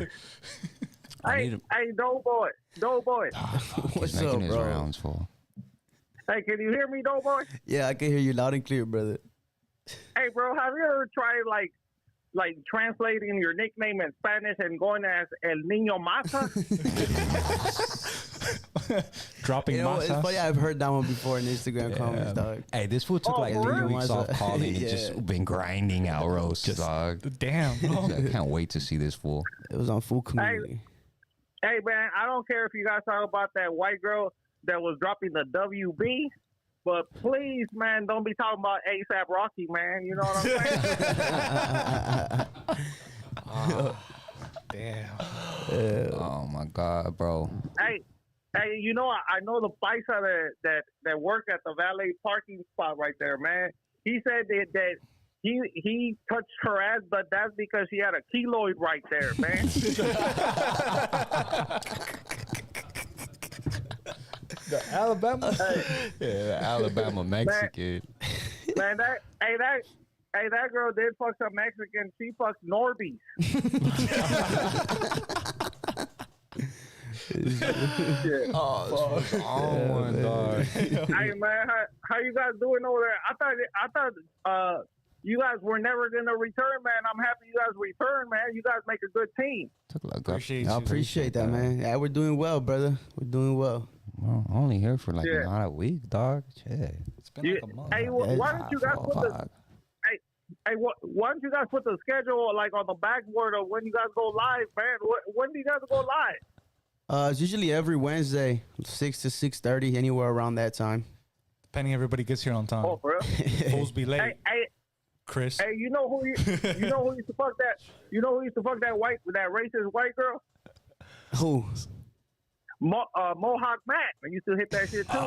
I need Hey, him. hey, Doughboy. What's He's making up, his bro? rounds, fool. Hey, can you hear me, Doughboy? Yeah, I can hear you loud and clear, brother. Hey, bro, have you ever tried like translating your nickname in Spanish and going as El Niño Masa? Dropping You know, it's masas. funny. I've heard that one before in Instagram comments, dog. Hey, this fool took Oh, like for 3 real? weeks off calling and Yeah. just been grinding out roasts, dog. Damn, bro. I can't wait to see this fool. It was on Full Community. Hey, man, I don't care if you guys talk about that white girl that was dropping the WB, but please, man, don't be talking about ASAP Rocky, man. You know what I'm saying? Damn. Oh my god, bro. Hey, you know, I know the paisa that work at the valet parking spot right there, man. He said that he touched her ass, but that's because she had a keloid right there, man. The Alabama. Yeah, Alabama Mexican. Man, that girl did fuck some Mexican. She fucked Norbies. Oh, this was on one, dog. Hey, man, how you guys doing over there? I thought you guys were never gonna return, man. I'm happy you guys returned, man. You guys make a good team. Took like Appreciate I you. appreciate that, man. Yeah, we're doing well, brother. We're doing well. Well, only here for like Yeah. not a week, dog. Shit. It's been like a month. Hey, why don't you guys put the Fuck. why don't you guys put the schedule like on the backboard of when you guys go live, man? When do you guys go live? It's usually every Wednesday, 6 to 6:30, anywhere around that time. Depending everybody gets here on time. Oh, bro. Fools be late. Hey, Chris. hey, you know who used to fuck that? You know who used to fuck that racist white girl? Who? Mohawk Matt. I used to hit that shit too.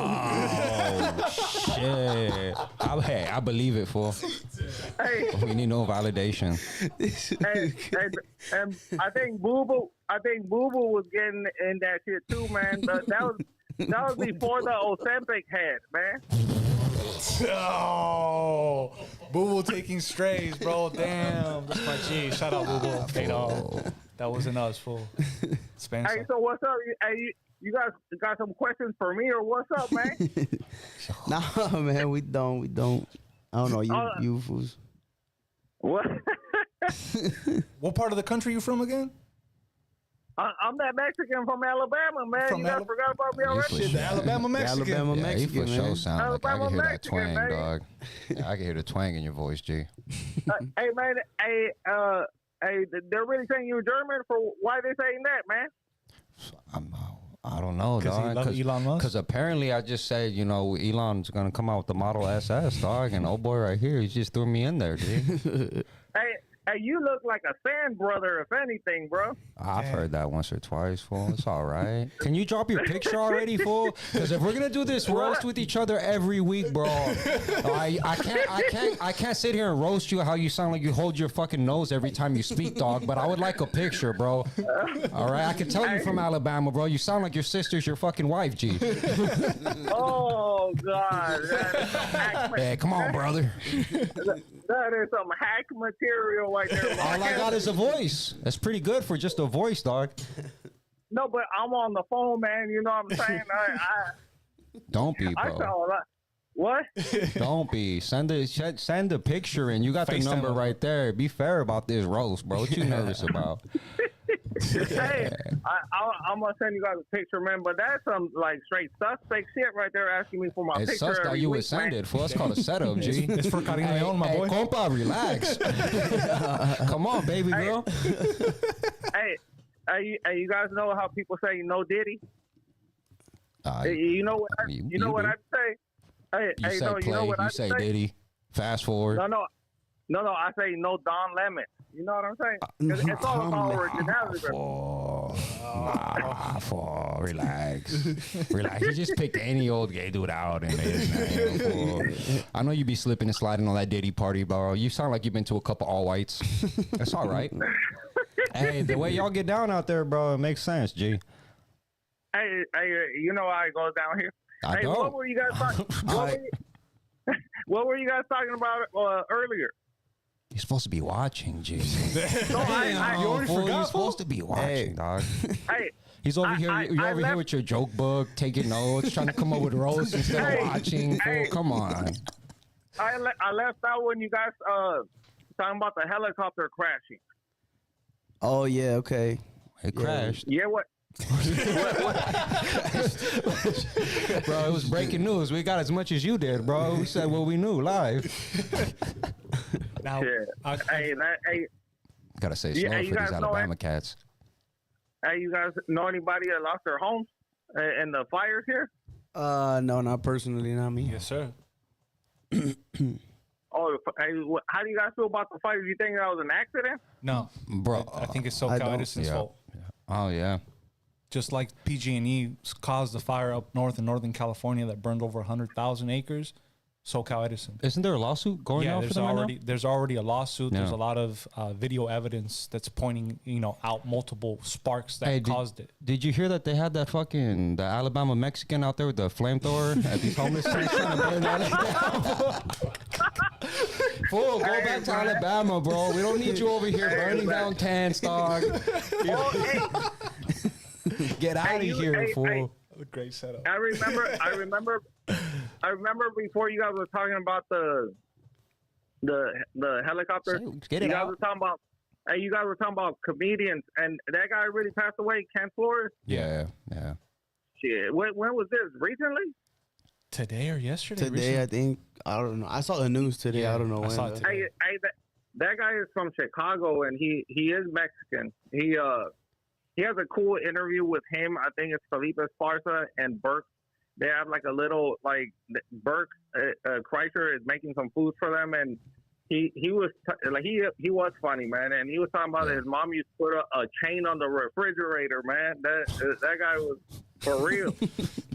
Oh shit! I believe it, fool. Hey, We need no validation. and I think Boo Boo was getting in that shit too, man. But that was before the Ozempic had, man. Oh, Boo Boo taking strays, bro. Damn, that's my G. Shout out Boo Boo. Hey, dog. That wasn't us, fool. Spencer. Hey, so what's up? You guys got some questions for me or what's up, man? Nah, man, we don't. I don't know, you fools. What? What part of the country you from again? I'm that Mexican from Alabama, man. From You guys Alabama? forgot about me already? Shit, the Alabama Mexican. Alabama Yeah, you Mexican, for sure man. sound like I can Alabama hear that Mexican, twang, man. dog. Yeah, I can hear the twang in your voice, G. Hey, man. Hey, they're really saying you're German for why they saying that, man? I don't know, 'Cause he dog. love Elon Musk? Because apparently I just said, you know, Elon's gonna come out with the Model SS, dog, and oh boy, right here, he just threw me in there, dude. Hey, you look like a sand brother, if anything, bro. I've heard that once or twice, fool. It's all right. Can you drop your picture already, fool? Because if we're gonna do this roast with each other every week, bro, I can't sit here and roast you how you sound like you hold your fucking nose every time you speak, dog. But I would like a picture, bro. All right, I can tell you from Alabama, bro. You sound like your sister's your fucking wife, G. Oh God, Hey, come on, brother. that is some hack material right there. All I got is a voice. That's pretty good for just a voice, dog. No, but I'm on the phone, man. You know what I'm saying? Don't be, I bro. saw a lot. What? Don't be. Send a picture, and you got the FaceTime number him. right there. Be fair about this roast, bro. What you nervous about? Hey, I'm gonna send you guys a picture, man. But that's some like straight suspect shit right there, asking me for my It's picture. sus that every you would week, send man. it for. It's called a setup, G. It's for Karina Leon, my boy. Compa, relax. Come on, baby girl. Hey, you guys know how people say no Diddy? You know what? You know what do. I say? Hey, You say no, play. you know what You I say say? Diddy. Fast forward. No, I say no Don Lemon. You know what I'm saying? 'Cause it's all about originality. Relax. Relax. You just picked any old gay dude out and made his name. I know you be slipping and sliding on that Diddy party, bro. You sound like you've been to a couple all whites. That's all right. Hey, the way y'all get down out there, bro, it makes sense, G. Hey, you know how it goes down here. I Hey, don't. what were you guys talking? What were you guys talking about earlier? You're supposed to be watching, G. No, I You already forgot, You're fool? supposed to be watching, Hey. dog. hey, He's over here. You're I over here left- with your joke book, taking notes, trying to come up with roasts instead Hey, of watching. Fool. hey. Come on. I left out when you guys talking about the helicopter crashing. Oh yeah, okay. It crashed. Yeah, what? Bro, it was breaking news. We got as much as you did, bro. We said what we knew live. Now, Hey, Gotta say Yeah, slow you for guys these know Alabama cats. hey, you guys know anybody that lost their homes in the fires here? No, not personally, not me. yes, sir. Oh, hey, how do you guys feel about the fires? You think that was an accident? No, Bro, I think it's I SoCal don't. Edison's yeah. fault. Oh, yeah. Just like PG&E caused the fire up north in Northern California that burned over 100,000 acres, SoCal Edison. Isn't there a lawsuit going Yeah, on for there's them right now? already a lawsuit. There's Yeah. a lot of video evidence that's pointing, out multiple sparks that Hey, caused it. Did you hear that they had that the Alabama Mexican out there with the flamethrower at these homeless tents trying to burn that down? Fool, go back to Alabama, bro. We don't need you over here burning down tents, dog. Get out of here, fool. A great setup. I remember before you guys were talking about the helicopter. Get it you guys out. were talking about. Hey, you guys were talking about comedians, and that guy really passed away, Ken Flores. Yeah. Shit, when was this? Recently? Today or yesterday? Today, I think. I don't know. I saw the news today. Yeah, I don't know I when. saw it though. today. Hey, that guy is from Chicago, and he is Mexican. He has a cool interview with him. I think it's Felipe Esparza and Burke. They have like a little Burke Kreischer is making some food for them, and he was he was funny, man. And he was talking about his mom used to put a chain on the refrigerator, man. That guy was for real.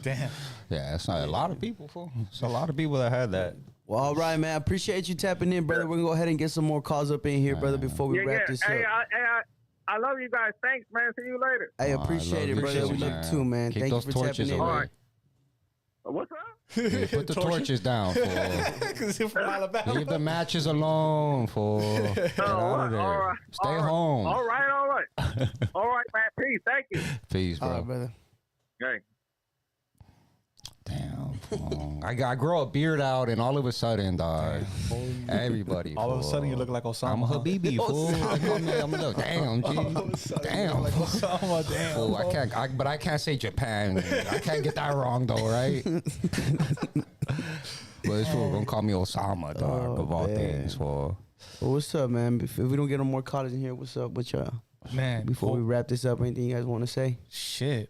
Damn. Yeah, it's not a lot of people, fool. It's a lot of people that had that. Well, all right, man. I appreciate you tapping in, brother. We're going to go ahead and get some more calls up in here, brother, before we wrap this up. Hey, I love you guys. Thanks, man. See you later. I appreciate it, brother. We love too, man. Keep Thank you those for torches tapping in. away. All right. What's up? Yeah, put the torches down, fool. Because you're from Alabama. Leave the matches alone, fool. Get out of there. All right. Stay home. All right. All right, man. Peace. Thank you. Peace, All bro. right, brother. Okay. Damn, fool. I grow a beard out, and all of a sudden, dog, everybody. All of a fool. sudden, you look like Osama. I'm a Habibi, fool. I'm like, damn, G. Damn, Like Osama, damn. fool. But I can't say Japan. I can't get that wrong, though, right? But this fool gonna call me Osama, dog, of all man. things, fool. Well, what's up, man? If we don't get no more callers in here, what's up with y'all? Man, Before we wrap this up, anything you guys want to say? shit.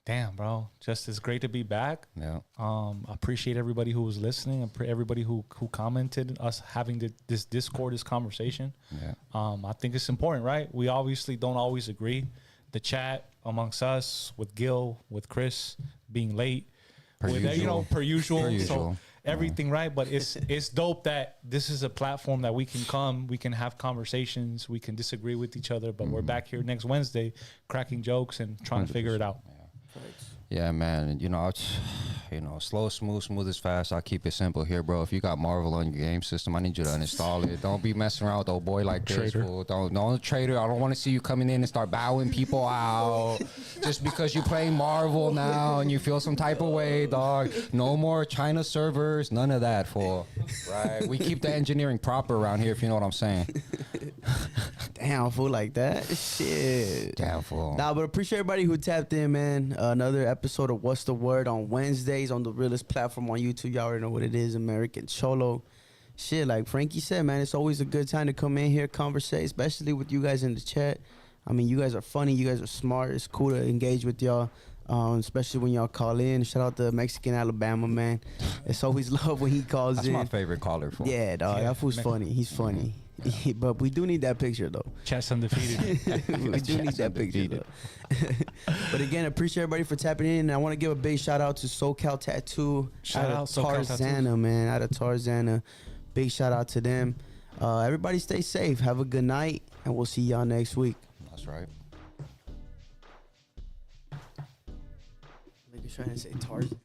Damn, bro. Just it's great to be back. Yeah. I appreciate everybody who was listening. Everybody who commented, us having this Discord, this conversation. Yeah. I think it's important, right? We obviously don't always agree. The chat amongst us with Gil, with Chris being late, Per with usual. Per usual. Per So usual. everything right, but it's dope that this is a platform that we can come, we can have conversations, we can disagree with each other, but we're back here next Wednesday, cracking jokes and trying to figure it out. Yeah, man. And, slow, smooth as fast. I'll keep it simple here, bro. If you got Marvel on your game system, I need you to uninstall it. Don't be messing around with old boy like this. Fool. Don't traitor. I don't want to see you coming in and start bowing people out just because you're playing Marvel now and you feel some type of way, dog. No more China servers. None of that, fool. Right? We keep the engineering proper around here, if you know what I'm saying. Damn, fool like that? Shit. Damn, fool. Nah, but appreciate everybody who tapped in, man. Another episode of What's the Word on Wednesdays on the realest platform on YouTube. Y'all already know what it is, American Cholo. Shit, like Frankie said, man, it's always a good time to come in here, conversate, especially with you guys in the chat. I mean, you guys are funny. You guys are smart. It's cool to engage with y'all, especially when y'all call in. Shout out to Mexican Alabama, man. It's always love when he calls That's in. my favorite caller, fool. Yeah, dog. Yeah, that fool's funny. He's funny. But we do need that picture, though. Chat's undefeated. We do need that picture, though. But again, appreciate everybody for tapping in. And I want to give a big shout out to SoCal Tattoo. Shout out SoCal Tarzana, man. Out of Tarzana. Big shout out to them. Everybody stay safe. Have a good night. And we'll see y'all next week. That's right. Niggas trying to say Tarzan.